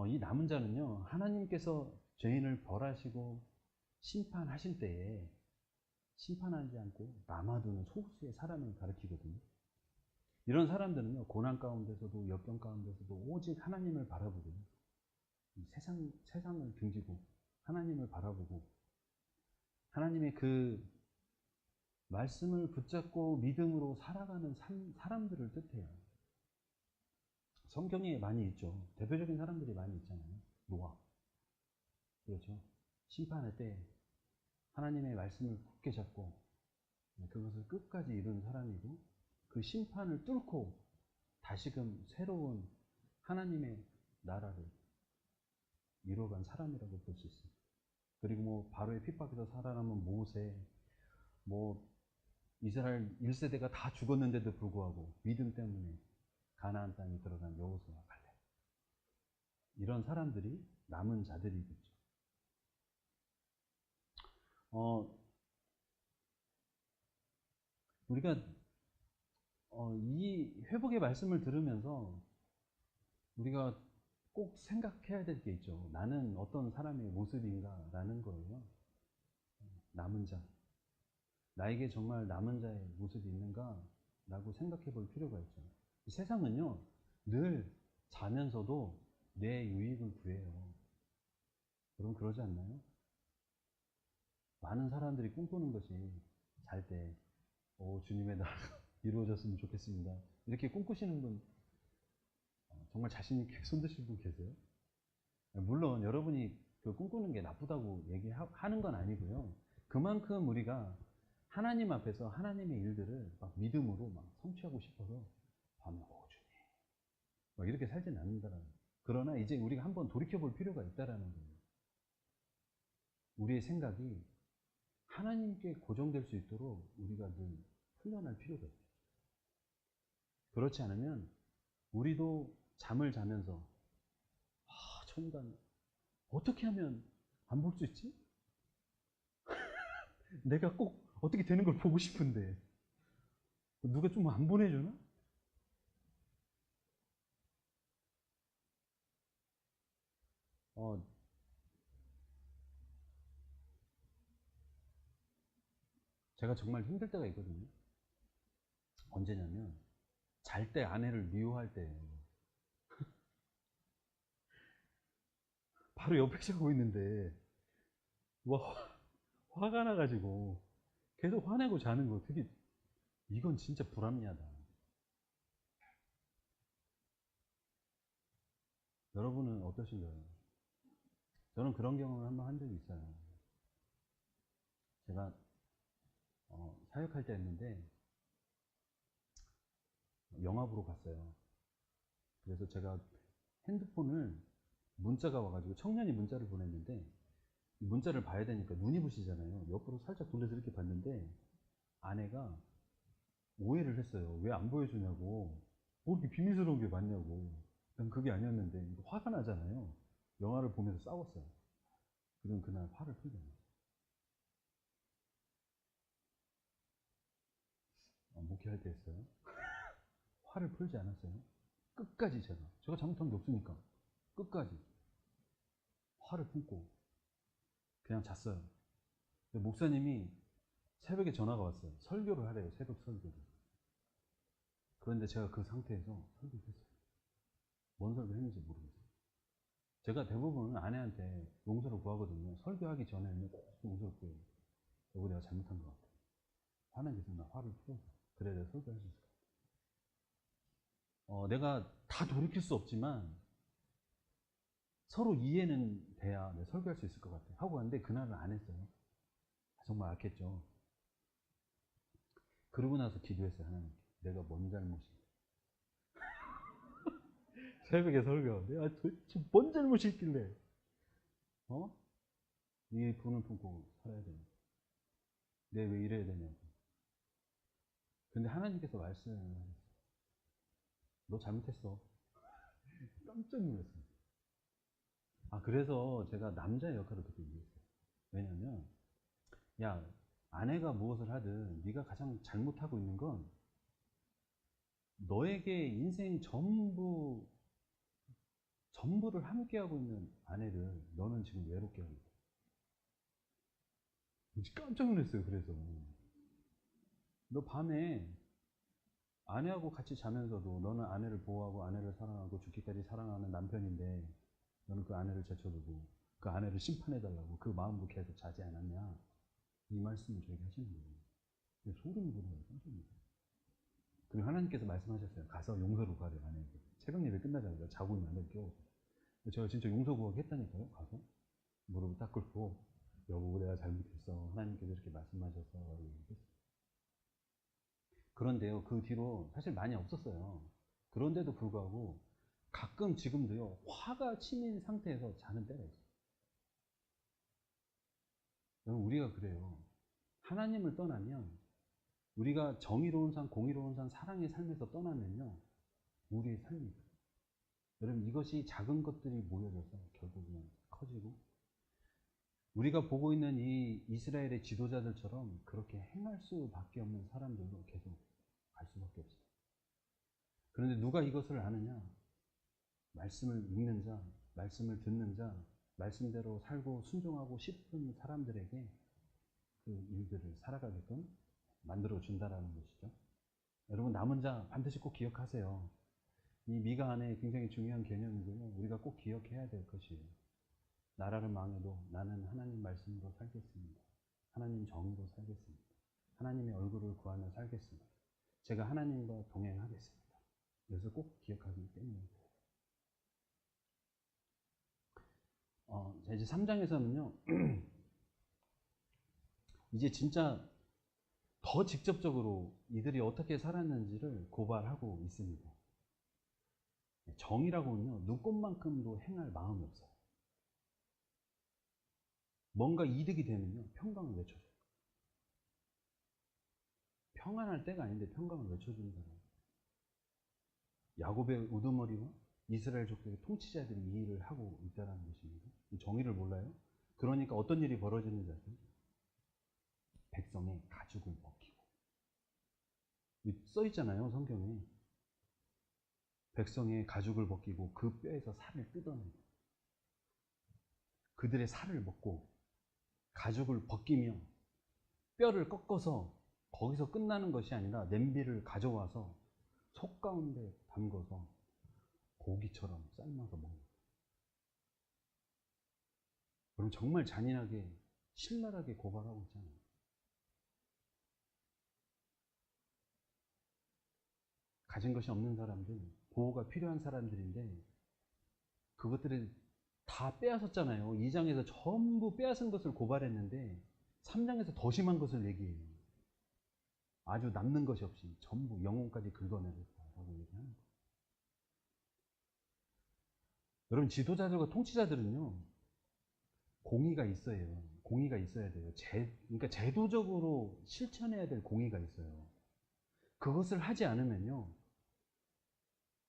이 남은 자는요, 하나님께서 죄인을 벌하시고 심판하실 때에 심판하지 않고 남아두는 소수의 사람을 가리키거든요. 이런 사람들은요, 고난 가운데서도 역경 가운데서도 오직 하나님을 바라보고 세상을 등지고 하나님을 바라보고 하나님의 그 말씀을 붙잡고 믿음으로 살아가는 사람들을 뜻해요. 성경에 많이 있죠. 대표적인 사람들이 많이 있잖아요. 노아. 그렇죠. 심판할 때 하나님의 말씀을 굳게 잡고 그것을 끝까지 이룬 사람이고 그 심판을 뚫고 다시금 새로운 하나님의 나라를 이뤄간 사람이라고 볼 수 있습니다. 그리고 뭐 바로의 핍박에서 살아남은 모세, 뭐 이스라엘 1세대가 다 죽었는데도 불구하고 믿음 때문에 가나안 땅에 들어간 여호수아 갈렙, 이런 사람들이 남은 자들이겠죠. 우리가 이 회복의 말씀을 들으면서 우리가 꼭 생각해야 될 게 있죠. 나는 어떤 사람의 모습인가라는 거예요. 남은 자. 나에게 정말 남은 자의 모습이 있는가라고 생각해 볼 필요가 있죠. 이 세상은요, 늘 자면서도 내 유익을 구해요. 여러분 그러지 않나요? 많은 사람들이 꿈꾸는 것이 잘 때, 주님의 나라가 이루어졌으면 좋겠습니다. 이렇게 꿈꾸시는 분, 정말 자신있게 손드신 분 계세요? 물론 여러분이 그 꿈꾸는 게 나쁘다고 얘기하는 건 아니고요. 그만큼 우리가 하나님 앞에서 하나님의 일들을 막 믿음으로 막 성취하고 싶어서 밤에 주님 막 이렇게 살지는 않는다라는 거예요. 그러나 이제 우리가 한번 돌이켜볼 필요가 있다라는 거예요. 우리의 생각이 하나님께 고정될 수 있도록 우리가 늘 훈련할 필요가 있죠. 그렇지 않으면 우리도 잠을 자면서 저 인간 어떻게 하면 안 볼 수 있지? 내가 꼭 어떻게 되는 걸 보고 싶은데 누가 좀 안 보내주나? 제가 정말 힘들 때가 있거든요. 언제냐면 잘 때 아내를 미워할 때, 바로 옆에 자고 있는데 와, 화가 나가지고 계속 화내고 자는 거, 되게 이건 진짜 불합리하다. 여러분은 어떠신가요? 저는 그런 경험을 한번 한 적이 있어요. 제가 사역할 때였는데 영화 보러 갔어요. 그래서 제가 핸드폰을, 문자가 와가지고 청년이 문자를 보냈는데 문자를 봐야 되니까 눈이 부시잖아요. 옆으로 살짝 돌려서 이렇게 봤는데 아내가 오해를 했어요. 왜 안 보여주냐고. 뭐 이렇게 비밀스러운 게 많냐고. 난 그게 아니었는데 화가 나잖아요. 영화를 보면서 싸웠어요. 그럼 그날 화를 풀잖아요. 목회할 때 했어요. 화를 풀지 않았어요. 끝까지 제가 잘못한 게 없으니까 끝까지 화를 품고 그냥 잤어요. 목사님이 새벽에 전화가 왔어요. 설교를 하래요. 새벽 설교를. 그런데 제가 그 상태에서 설교를 했어요. 뭔 설교 했는지 모르겠어요. 제가 대부분 아내한테 용서를 구하거든요. 설교하기 전에는 꼭 용서를 구해요. 여보, 내가 잘못한 것 같아. 화난 게 있으면 나 화를 풀어줘. 그래야 내가 설교할 수 있을 것 같아. 내가 다 돌이킬 수 없지만 서로 이해는 돼야 내가 설교할 수 있을 것 같아. 하고 갔는데 그날은 안 했어요. 정말 악했죠. 그러고 나서 기도했어요. 하나님께. 내가 뭔 잘못인가. 새벽에 설교하는데 도대체 뭔 잘못이 있길래 이 분을 품고 살아야 되냐. 내가 왜 이래야 되냐고. 근데 하나님께서 말씀을 하셨어요. 너 잘못했어. 깜짝 놀랐어요. 그래서 제가 남자의 역할을 그때 이해했어요. 왜냐면 야, 아내가 무엇을 하든 네가 가장 잘못하고 있는 건 너에게 인생 전부를 함께하고 있는 아내를 너는 지금 외롭게 하고 있다. 깜짝 놀랐어요. 그래서 너 밤에 아내하고 같이 자면서도 너는 아내를 보호하고 아내를 사랑하고 죽기까지 사랑하는 남편인데 너는 그 아내를 제쳐두고 그 아내를 심판해달라고 그 마음으로 계속 자지 않았냐. 이 말씀을 저에게 하시는 거예요. 소름이 돋아요. 깜짝 놀랐어요. 그리고 하나님께서 말씀하셨어요. 가서 용서를 구하래. 아내에게. 새벽 예배 끝나자마자 자고 있는 아내를 깨워서. 제가 진짜 용서 구하기 했다니까요. 가서 무릎을 딱 꿇고 여보, 내가 잘못했어. 하나님께서 이렇게 말씀하셔서. 그런데요, 그 뒤로 사실 많이 없었어요. 그런데도 불구하고 가끔 지금도요, 화가 치민 상태에서 자는 때가 있어요. 여러분, 우리가 그래요. 하나님을 떠나면, 우리가 정의로운 삶, 공의로운 삶, 사랑의 삶에서 떠나면요, 우리의 삶이 돼요. 여러분, 이것이 작은 것들이 모여져서 결국은 커지고, 우리가 보고 있는 이 이스라엘의 지도자들처럼 그렇게 행할 수밖에 없는 사람들로 계속 갈 수밖에 없어요. 그런데 누가 이것을 아느냐? 말씀을 읽는 자, 말씀을 듣는 자, 말씀대로 살고 순종하고 싶은 사람들에게 그 일들을 살아가게끔 만들어준다라는 것이죠. 여러분, 남은 자 반드시 꼭 기억하세요. 이 미가 안에 굉장히 중요한 개념이고요. 우리가 꼭 기억해야 될 것이에요. 나라를 망해도 나는 하나님 말씀으로 살겠습니다. 하나님 정의로 살겠습니다. 하나님의 얼굴을 구하며 살겠습니다. 제가 하나님과 동행하겠습니다. 그래서 꼭 기억하기 때문입니다. 이제 3장에서는요, 이제 진짜 더 직접적으로 이들이 어떻게 살았는지를 고발하고 있습니다. 정의라고는요, 눈꽃만큼도 행할 마음이 없어요. 뭔가 이득이 되면요, 평강을 외쳐줘요. 평안할 때가 아닌데 평강을 외쳐주는 사람. 야곱의 우두머리와 이스라엘 족속의 통치자들이 이 일을 하고 있다는 것입니다. 정의를 몰라요? 그러니까 어떤 일이 벌어지는지 아세요? 백성의 가죽을 벗기고. 써 있잖아요, 성경에. 백성의 가죽을 벗기고 그 뼈에서 살을 뜯어내고 그들의 살을 먹고 가죽을 벗기며 뼈를 꺾어서 거기서 끝나는 것이 아니라 냄비를 가져와서 속 가운데 담궈서 고기처럼 삶아서 먹는 거예요. 그럼 정말 잔인하게 신랄하게 고발하고 있잖아요. 가진 것이 없는 사람들, 보호가 필요한 사람들인데 그것들을 다 빼앗았잖아요. 2장에서 전부 빼앗은 것을 고발했는데 3장에서 더 심한 것을 얘기해요. 아주 남는 것이 없이 전부 영혼까지 긁어내겠다라고 얘기하는 거예요. 여러분, 지도자들과 통치자들은요, 공의가 있어야 해요. 공의가 있어야 돼요. 그러니까 제도적으로 실천해야 될 공의가 있어요. 그것을 하지 않으면요,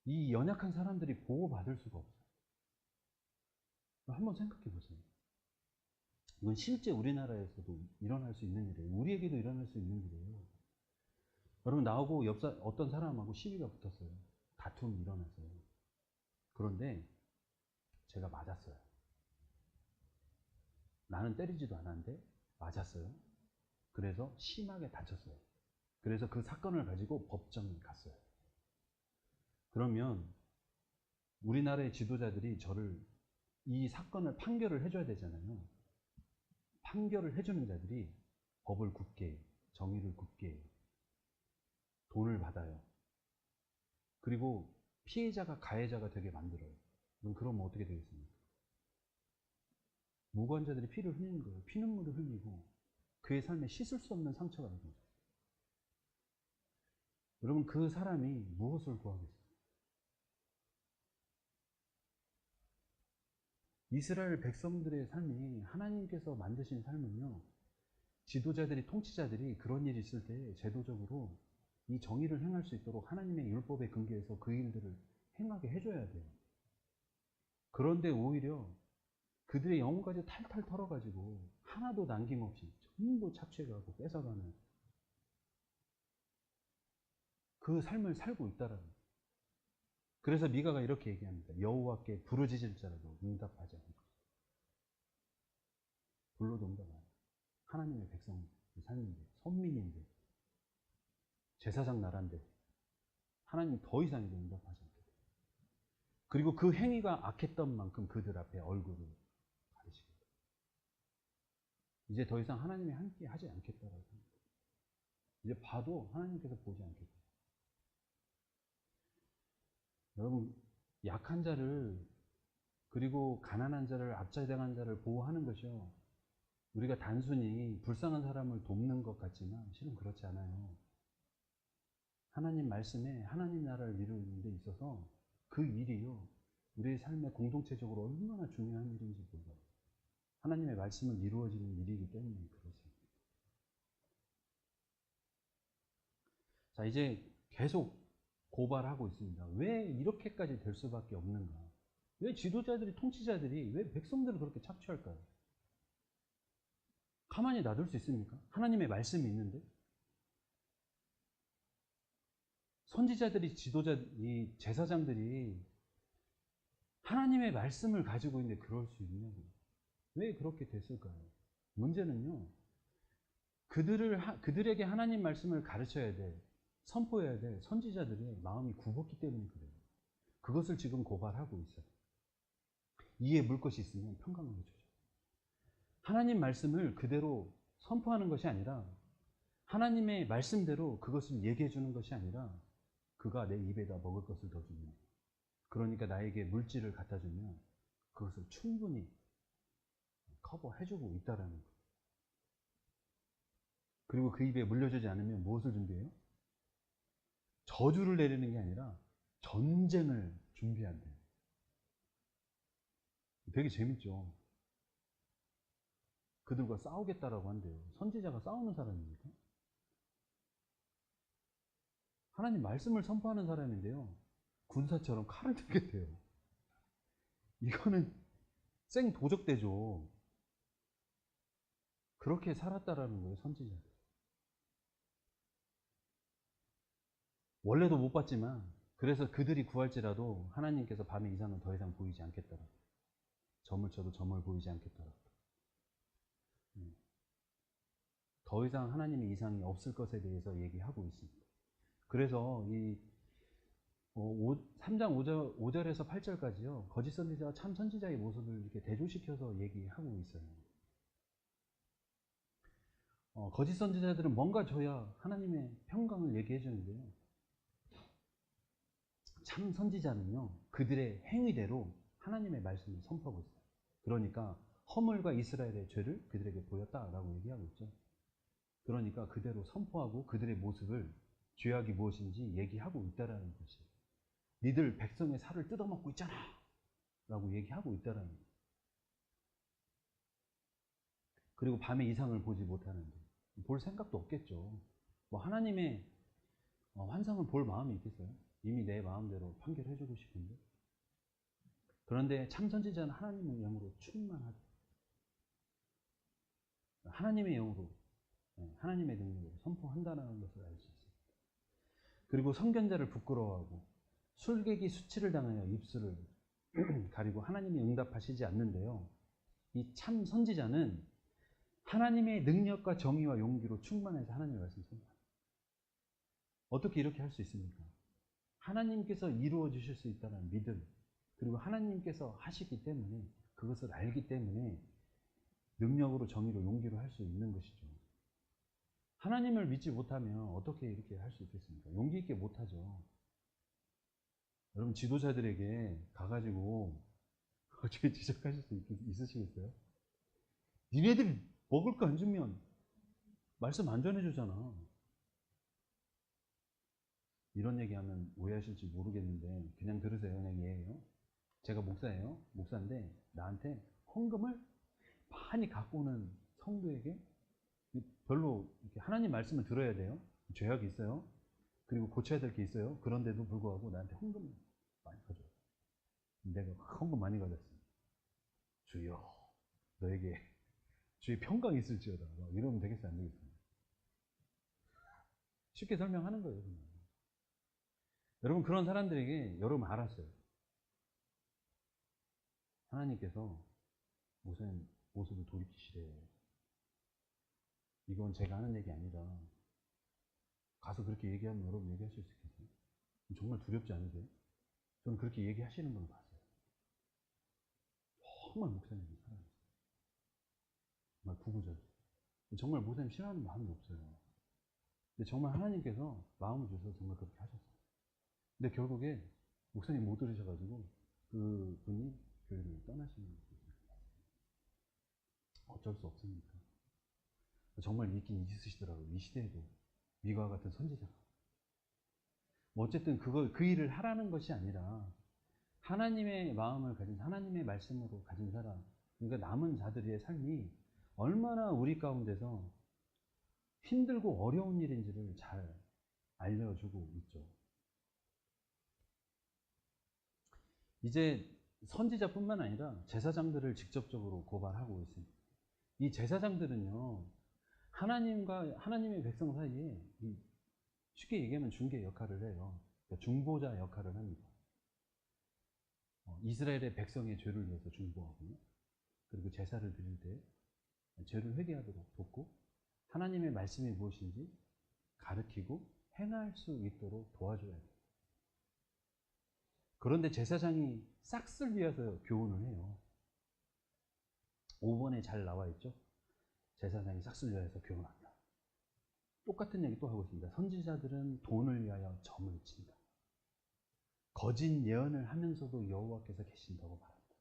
이 연약한 사람들이 보호받을 수가 없어요. 한번 생각해 보세요. 이건 실제 우리나라에서도 일어날 수 있는 일이에요. 우리에게도 일어날 수 있는 일이에요. 여러분, 나하고 어떤 사람하고 시비가 붙었어요. 다툼이 일어났어요. 그런데 제가 맞았어요. 나는 때리지도 않았는데 맞았어요. 그래서 심하게 다쳤어요. 그래서 그 사건을 가지고 법정에 갔어요. 그러면 우리나라의 지도자들이 저를 이 사건을 판결을 해줘야 되잖아요. 판결을 해주는 자들이 법을 굳게 해요. 정의를 굳게 해요. 돈을 받아요. 그리고 피해자가 가해자가 되게 만들어요. 그러면 어떻게 되겠습니까? 무고한자들이 피를 흘리는 거예요. 피눈물을 흘리고 그의 삶에 씻을 수 없는 상처가 있는 거죠. 여러분, 그 사람이 무엇을 구하겠어요? 이스라엘 백성들의 삶이 하나님께서 만드신 삶은요, 지도자들이, 통치자들이 그런 일이 있을 때 제도적으로 이 정의를 행할 수 있도록 하나님의 율법에 근거해서 그 일들을 행하게 해줘야 돼요. 그런데 오히려 그들의 영혼까지 탈탈 털어가지고 하나도 남김없이 전부 착취해가고 뺏어가는 그 삶을 살고 있다라는 거예요. 그래서 미가가 이렇게 얘기합니다. 여호와께 부르짖을 자라도 응답하지 않고 불러도 응답 안 해요. 하나님의 백성 삶인데, 선민인데, 제사장 나라인데 하나님 더 이상에도 응답하지 않게 돼요. 그리고 그 행위가 악했던 만큼 그들 앞에 얼굴을 가리시고 이제 더 이상 하나님이 함께 하지 않겠다라고 합니다. 이제 봐도 하나님께서 보지 않겠다. 여러분, 약한 자를, 그리고 가난한 자를, 압제당한 자를 보호하는 것이요, 우리가 단순히 불쌍한 사람을 돕는 것 같지만 실은 그렇지 않아요. 하나님 말씀에 하나님 나라를 이루는 데 있어서 그 일이요, 우리의 삶에 공동체적으로 얼마나 중요한 일인지 몰라요. 하나님의 말씀은 이루어지는 일이기 때문에 그렇습니다. 자, 이제 계속 고발하고 있습니다. 왜 이렇게까지 될 수밖에 없는가? 왜 지도자들이, 통치자들이 왜 백성들을 그렇게 착취할까요? 가만히 놔둘 수 있습니까? 하나님의 말씀이 있는데. 선지자들이, 이 제사장들이 하나님의 말씀을 가지고 있는데 그럴 수 있냐고요. 왜 그렇게 됐을까요? 문제는요, 그들에게 하나님 말씀을 가르쳐야 돼, 선포해야 될 선지자들의 마음이 굽었기 때문에 그래요. 그것을 지금 고발하고 있어요. 이에 물 것이 있으면 평강을 해주죠. 하나님 말씀을 그대로 선포하는 것이 아니라, 하나님의 말씀대로 그것을 얘기해 주는 것이 아니라, 그가 내 입에다 먹을 것을 더 주면, 그러니까 나에게 물질을 갖다 주면 그것을 충분히 커버해주고 있다라는 거예요. 그리고 그 입에 물려주지 않으면 무엇을 준비해요? 저주를 내리는 게 아니라 전쟁을 준비한대요. 되게 재밌죠. 그들과 싸우겠다라고 한대요. 선지자가 싸우는 사람입니까? 하나님 말씀을 선포하는 사람인데요, 군사처럼 칼을 들겠대요. 이거는 생 도적대죠. 그렇게 살았다라는 거예요, 선지자들. 원래도 못 봤지만, 그래서 그들이 구할지라도 하나님께서 밤의 이상은 더 이상 보이지 않겠더라. 점을 쳐도 점을 보이지 않겠더라. 더 이상 하나님의 이상이 없을 것에 대해서 얘기하고 있습니다. 그래서 이 3장 5절에서 8절까지요, 거짓 선지자와 참 선지자의 모습을 이렇게 대조시켜서 얘기하고 있어요. 거짓 선지자들은 뭔가 줘야 하나님의 평강을 얘기해 주는데요, 참 선지자는요, 그들의 행위대로 하나님의 말씀을 선포하고 있어요. 그러니까 허물과 이스라엘의 죄를 그들에게 보였다라고 얘기하고 있죠. 그러니까 그대로 선포하고 그들의 모습을, 죄악이 무엇인지 얘기하고 있다라는 것이에요. 니들 백성의 살을 뜯어먹고 있잖아 라고 얘기하고 있다라는 거예요. 그리고 밤에 이상을 보지 못하는데 볼 생각도 없겠죠. 뭐 하나님의 환상을 볼 마음이 있겠어요? 이미 내 마음대로 판결해주고 싶은데. 그런데 참 선지자는 하나님의 영으로 충만하다. 하나님의 영으로, 하나님의 능력으로 선포한다는 것을 알 수 있습니다. 그리고 선견자를 부끄러워하고 술객이 수치를 당하여 입술을 가리고 하나님이 응답하시지 않는데요, 이 참 선지자는 하나님의 능력과 정의와 용기로 충만해서 하나님의 말씀을 선포합니다. 어떻게 이렇게 할 수 있습니까? 하나님께서 이루어 주실 수 있다는 믿음, 그리고 하나님께서 하시기 때문에, 그것을 알기 때문에 능력으로, 정의로, 용기로 할 수 있는 것이죠. 하나님을 믿지 못하면 어떻게 이렇게 할 수 있겠습니까? 용기 있게 못하죠. 여러분, 지도자들에게 가가지고 어떻게 지적하실 수 있으시겠어요? 니네들 먹을 거 안 주면 말씀 안 전해주잖아. 이런 얘기하면 오해하실지 모르겠는데 그냥 들으세요. 그냥 이해해요. 제가 목사예요. 목사인데 나한테 헌금을 많이 갖고 오는 성도에게, 별로 이렇게 하나님 말씀을 들어야 돼요. 죄악이 있어요. 그리고 고쳐야 될 게 있어요. 그런데도 불구하고 나한테 헌금을 많이 가져요. 내가 헌금 많이 가졌어요. 주여, 너에게 주의 평강이 있을지어다. 이러면 되겠어요, 안 되겠어요? 쉽게 설명하는 거예요, 그냥. 여러분, 그런 사람들에게 여러분 알았어요. 하나님께서 목사님 모습을 돌이키시래. 이건 제가 하는 얘기 아니라 가서 그렇게 얘기하면 여러분 얘기하실 수 있겠어요? 정말 두렵지 않으세요? 저는 그렇게 얘기하시는 걸 봤어요. 정말 목사님이 살아있어요. 정말 구구절. 정말 목사님 싫어하는 마음이 없어요. 근데 정말 하나님께서 마음을 주셔서 정말 그렇게 하셨어요. 근데 결국에 목사님 못 들으셔가지고 그 분이 교회를 떠나시는 거예요. 어쩔 수 없으니까. 정말 있긴 있으시더라고요. 이 시대에도 미가와 같은 선지자가. 뭐 어쨌든 그 일을 하라는 것이 아니라 하나님의 마음을 가진, 하나님의 말씀으로 가진 사람, 그러니까 남은 자들의 삶이 얼마나 우리 가운데서 힘들고 어려운 일인지를 잘 알려주고 있죠. 이제 선지자뿐만 아니라 제사장들을 직접적으로 고발하고 있습니다. 이 제사장들은요, 하나님과 하나님의 백성 사이에 쉽게 얘기하면 중개 역할을 해요. 그러니까 중보자 역할을 합니다. 이스라엘의 백성의 죄를 위해서 중보하고요. 그리고 제사를 드릴 때 죄를 회개하도록 돕고 하나님의 말씀이 무엇인지 가르치고 행할 수 있도록 도와줘야 돼요. 그런데 제사장이 싹쓸 위해서 교훈을 해요. 5번에 잘 나와 있죠. 제사장이 싹쓸 위해서 교훈한다. 똑같은 얘기 또 하고 있습니다. 선지자들은 돈을 위하여 점을 친다. 거짓 예언을 하면서도 여호와께서 계신다고 말한다.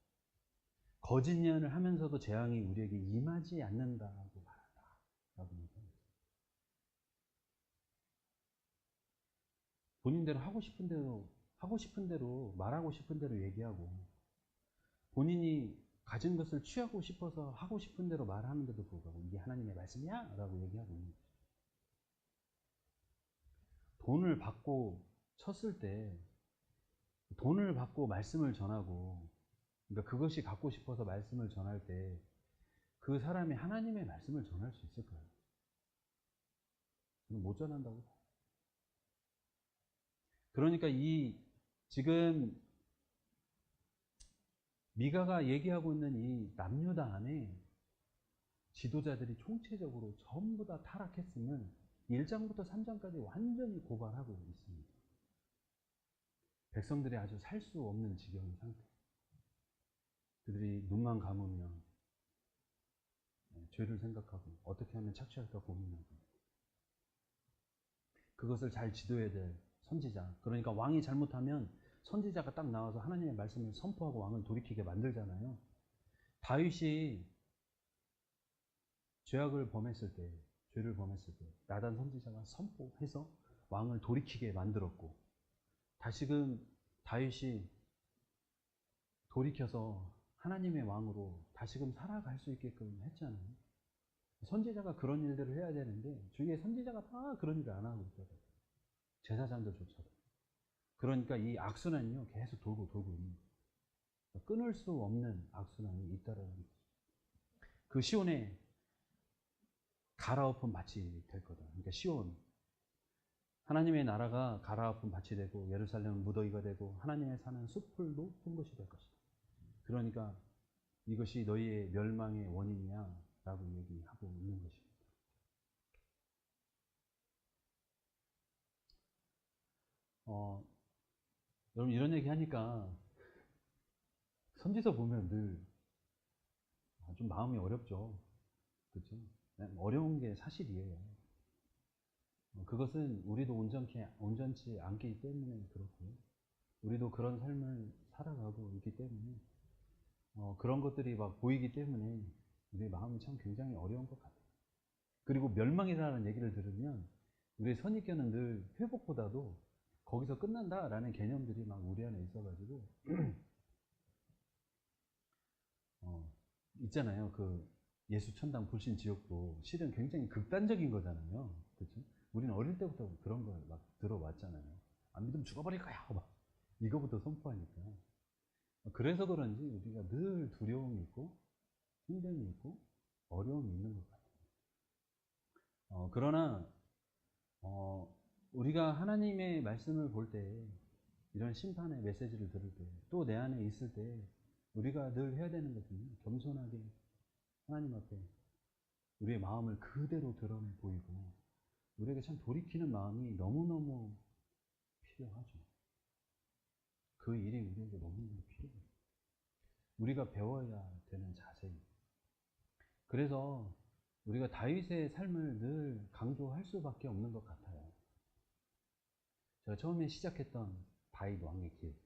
거짓 예언을 하면서도 재앙이 우리에게 임하지 않는다고 말한다. 라고 얘기합니다. 본인대로 하고 싶은 대로 말하고 싶은 대로 얘기하고 본인이 가진 것을 취하고 싶어서 하고 싶은 대로 말하는데도 불구하고 이게 하나님의 말씀이야? 라고 얘기하고 있는 거죠. 돈을 받고 쳤을 때 돈을 받고 말씀을 전하고, 그러니까 그것이 갖고 싶어서 말씀을 전할 때 그 사람이 하나님의 말씀을 전할 수 있을까요? 저는 못 전한다고 봐요. 그러니까 이 지금 미가가 얘기하고 있는 이 남유다 안에 지도자들이 총체적으로 전부 다 타락했음을 1장부터 3장까지 완전히 고발하고 있습니다. 백성들이 아주 살 수 없는 지경의 상태. 그들이 눈만 감으면 죄를 생각하고 어떻게 하면 착취할까 고민하고, 그것을 잘 지도해야 될 선지자, 그러니까 왕이 잘못하면 선지자가 딱 나와서 하나님의 말씀을 선포하고 왕을 돌이키게 만들잖아요. 다윗이 죄를 범했을 때 나단 선지자가 선포해서 왕을 돌이키게 만들었고, 다시금 다윗이 돌이켜서 하나님의 왕으로 다시금 살아갈 수 있게끔 했잖아요. 선지자가 그런 일들을 해야 되는데 주위에 선지자가 다 그런 일을 안 하고 있더라고요. 제사장들조차도. 그러니까 이 악순환이요 계속 돌고 있는 거예요. 끊을 수 없는 악순환이 있다라는 거죠. 그 시온에 갈아엎은 밭이 될 거다. 그러니까 시온, 하나님의 나라가 갈아엎은 밭이 되고 예루살렘은 무더기가 되고 하나님의 사는 숲을 높은 것이 될 것이다. 그러니까 이것이 너희의 멸망의 원인이야 라고 얘기하고 있는 것입니다. 여러분 이런 얘기 하니까 선지서 보면 늘 좀 마음이 어렵죠. 그렇죠? 어려운 게 사실이에요. 그것은 우리도 온전치 않기 때문에 그렇고요. 우리도 그런 삶을 살아가고 있기 때문에 그런 것들이 막 보이기 때문에 우리의 마음이 참 굉장히 어려운 것 같아요. 그리고 멸망이라는 얘기를 들으면 우리의 선입견은 늘 회복보다도 거기서 끝난다라는 개념들이 막 우리 안에 있어가지고 있잖아요. 그 예수 천당 불신 지옥도 실은 굉장히 극단적인 거잖아요. 그렇죠? 우리는 어릴 때부터 그런 걸 막 들어왔잖아요. 안 믿으면 죽어버릴 거야. 막 이거부터 선포하니까. 그래서 그런지 우리가 늘 두려움이 있고 힘듦이 있고 어려움이 있는 것 같아요. 그러나 우리가 하나님의 말씀을 볼 때, 이런 심판의 메시지를 들을 때, 또 내 안에 있을 때 우리가 늘 해야 되는 것은 겸손하게 하나님 앞에 우리의 마음을 그대로 드러내 보이고, 우리에게 참 돌이키는 마음이 너무너무 필요하죠. 그 일이 우리에게 너무너무 필요해요. 우리가 배워야 되는 자세입니다. 그래서 우리가 다윗의 삶을 늘 강조할 수밖에 없는 것 같아요. 제가 처음에 시작했던 다윗 왕의 길,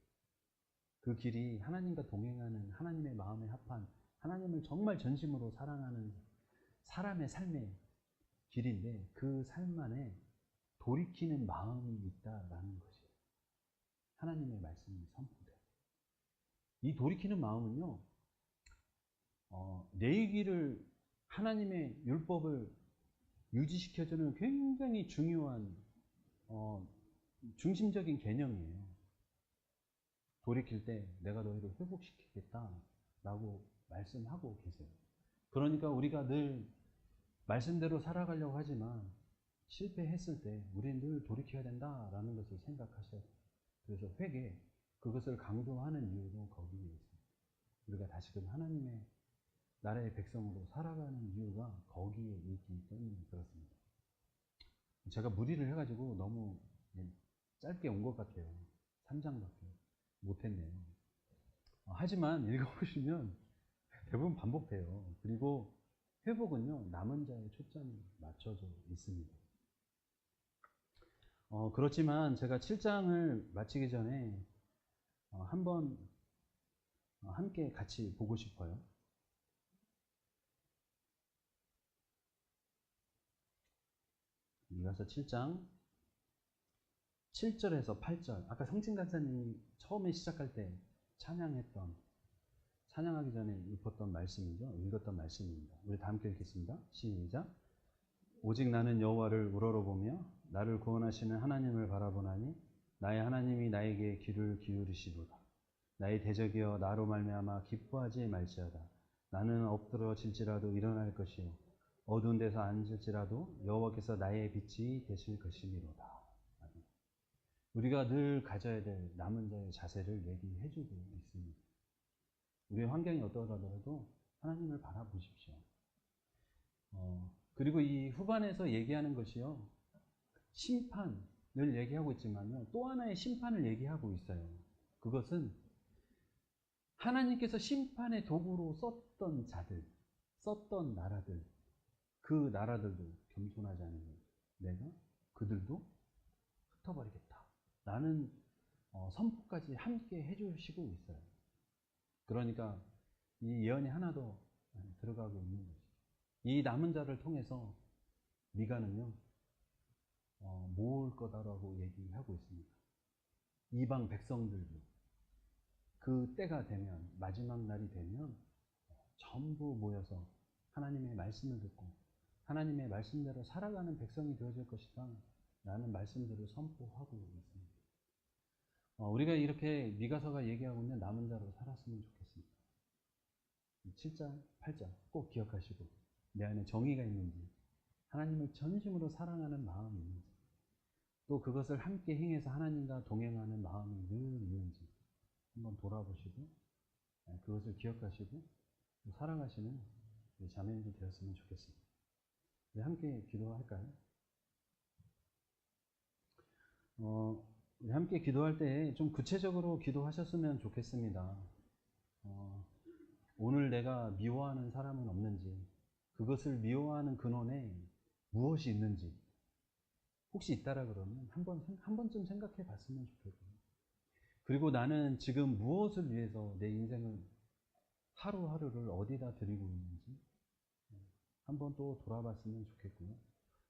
그 길이 하나님과 동행하는, 하나님의 마음에 합한, 하나님을 정말 전심으로 사랑하는 사람의 삶의 길인데, 그 삶 안에 돌이키는 마음이 있다라는 것이 하나님의 말씀이 선포돼요. 이 돌이키는 마음은요, 내일기를 하나님의 율법을 유지시켜주는 굉장히 중요한 중심적인 개념이에요. 돌이킬 때 내가 너희를 회복시키겠다 라고 말씀하고 계세요. 그러니까 우리가 늘 말씀대로 살아가려고 하지만 실패했을 때 우리는 늘 돌이켜야 된다라는 것을 생각하셔야 돼요. 그래서 회개, 그것을 강조하는 이유도 거기에 있습니다. 우리가 다시금 하나님의 나라의 백성으로 살아가는 이유가 거기에 있기 때문에 그렇습니다. 제가 무리를 해가지고 너무 짧게 온 것 같아요. 3장밖에 못했네요. 하지만 읽어보시면 대부분 반복돼요. 그리고 회복은요, 남은 자의 초점이 맞춰져 있습니다. 그렇지만 제가 7장을 마치기 전에 한번 함께 같이 보고 싶어요. 미가서 7장 7절에서 8절. 아까 성진 간사님이 처음에 시작할 때 찬양하기 전에 읽었던 말씀입니다. 우리 다 함께 읽겠습니다. 시작. 오직 나는 여호와를 우러러보며 나를 구원하시는 하나님을 바라보나니 나의 하나님이 나에게 귀를 기울이시도다. 나의 대적이여 나로 말미암아 기뻐하지 말지어다. 나는 엎드러질지라도 일어날 것이요 어두운 데서 앉을지라도 여호와께서 나의 빛이 되실 것이미로다. 우리가 늘 가져야 될 남은 자의 자세를 얘기해 주고 있습니다. 우리의 환경이 어떠하더라도 하나님을 바라보십시오. 그리고 이 후반에서 얘기하는 것이요, 심판을 얘기하고 있지만요, 또 하나의 심판을 얘기하고 있어요. 그것은 하나님께서 심판의 도구로 썼던 자들, 썼던 나라들, 그 나라들도 겸손하지 않은 거예요. 내가 그들도 흩어버리겠다 라는 선포까지 함께 해주시고 있어요. 그러니까 이 예언이 하나 더 들어가고 있는 것이죠. 이 남은 자를 통해서 미가는요, 모을 거다라고 얘기하고 있습니다. 이방 백성들도 그 때가 되면, 마지막 날이 되면 전부 모여서 하나님의 말씀을 듣고 하나님의 말씀대로 살아가는 백성이 되어질 것이다 라는 말씀들을 선포하고 있습니다. 우리가 이렇게 미가서가 얘기하고 있는 남은 자로 살았으면 좋겠습니다. 7장, 8장 꼭 기억하시고, 내 안에 정의가 있는지, 하나님을 전심으로 사랑하는 마음이 있는지, 또 그것을 함께 행해서 하나님과 동행하는 마음이 늘 있는지 한번 돌아보시고 그것을 기억하시고 살아가시는 자매님들 되었으면 좋겠습니다. 우리 함께 기도할까요? 우리 함께 기도할 때 좀 구체적으로 기도하셨으면 좋겠습니다. 오늘 내가 미워하는 사람은 없는지, 그것을 미워하는 근원에 무엇이 있는지, 혹시 있다라 그러면 한 번쯤 생각해 봤으면 좋겠고요. 그리고 나는 지금 무엇을 위해서 내 인생을 하루하루를 어디다 드리고 있는지 한번 또 돌아봤으면 좋겠고요.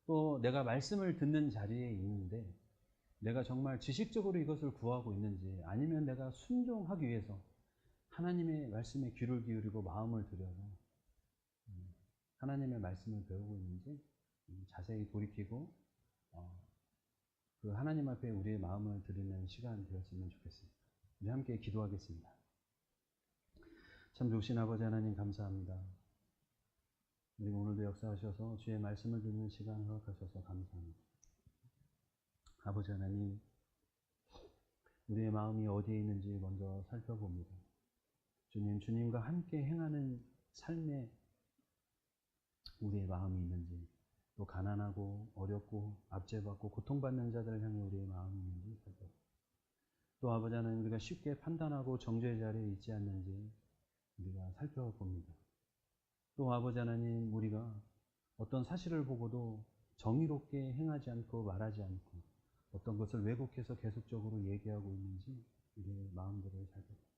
또 내가 말씀을 듣는 자리에 있는데 내가 정말 지식적으로 이것을 구하고 있는지, 아니면 내가 순종하기 위해서 하나님의 말씀에 귀를 기울이고 마음을 들여서 하나님의 말씀을 배우고 있는지 자세히 돌이키고 그 하나님 앞에 우리의 마음을 드리는 시간 되었으면 좋겠습니다. 우리 함께 기도하겠습니다. 참 좋으신 아버지 하나님, 감사합니다. 그리고 오늘도 역사하셔서 주의 말씀을 듣는 시간 허락하셔서 감사합니다. 아버지 하나님, 우리의 마음이 어디에 있는지 먼저 살펴봅니다. 주님, 주님과 함께 행하는 삶에 우리의 마음이 있는지, 또 가난하고 어렵고 압제받고 고통받는 자들을 향해 우리의 마음이 있는지 살펴봅니다. 또 아버지 하나님, 우리가 쉽게 판단하고 정죄의 자리에 있지 않는지 우리가 살펴봅니다. 또 아버지 하나님, 우리가 어떤 사실을 보고도 정의롭게 행하지 않고 말하지 않고 어떤 것을 왜곡해서 계속적으로 얘기하고 있는지 우리의 마음들을 살펴봅니다.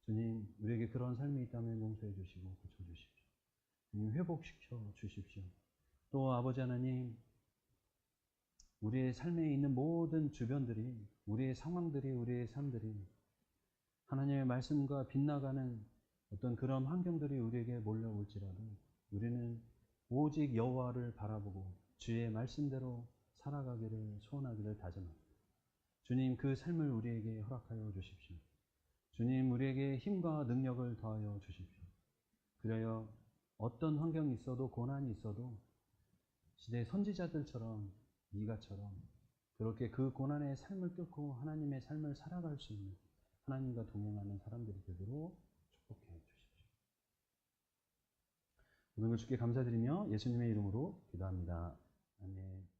주님, 우리에게 그런 삶이 있다면 용서해 주시고 고쳐주십시오. 주님, 회복시켜 주십시오. 또 아버지 하나님, 우리의 삶에 있는 모든 주변들이, 우리의 상황들이, 우리의 삶들이 하나님의 말씀과 빗나가는 어떤 그런 환경들이 우리에게 몰려올지라도 우리는 오직 여호와를 바라보고 주의 말씀대로 살아가기를 소원하기를 다짐합니다. 주님, 그 삶을 우리에게 허락하여 주십시오. 주님, 우리에게 힘과 능력을 더하여 주십시오. 그래야 어떤 환경이 있어도 고난이 있어도 시대 선지자들처럼 미가처럼 그렇게 그 고난의 삶을 뚫고 하나님의 삶을 살아갈 수 있는 하나님과 동행하는 사람들이 되도록 축복해 주십시오. 모든 걸 주께 감사드리며 예수님의 이름으로 기도합니다. 아멘.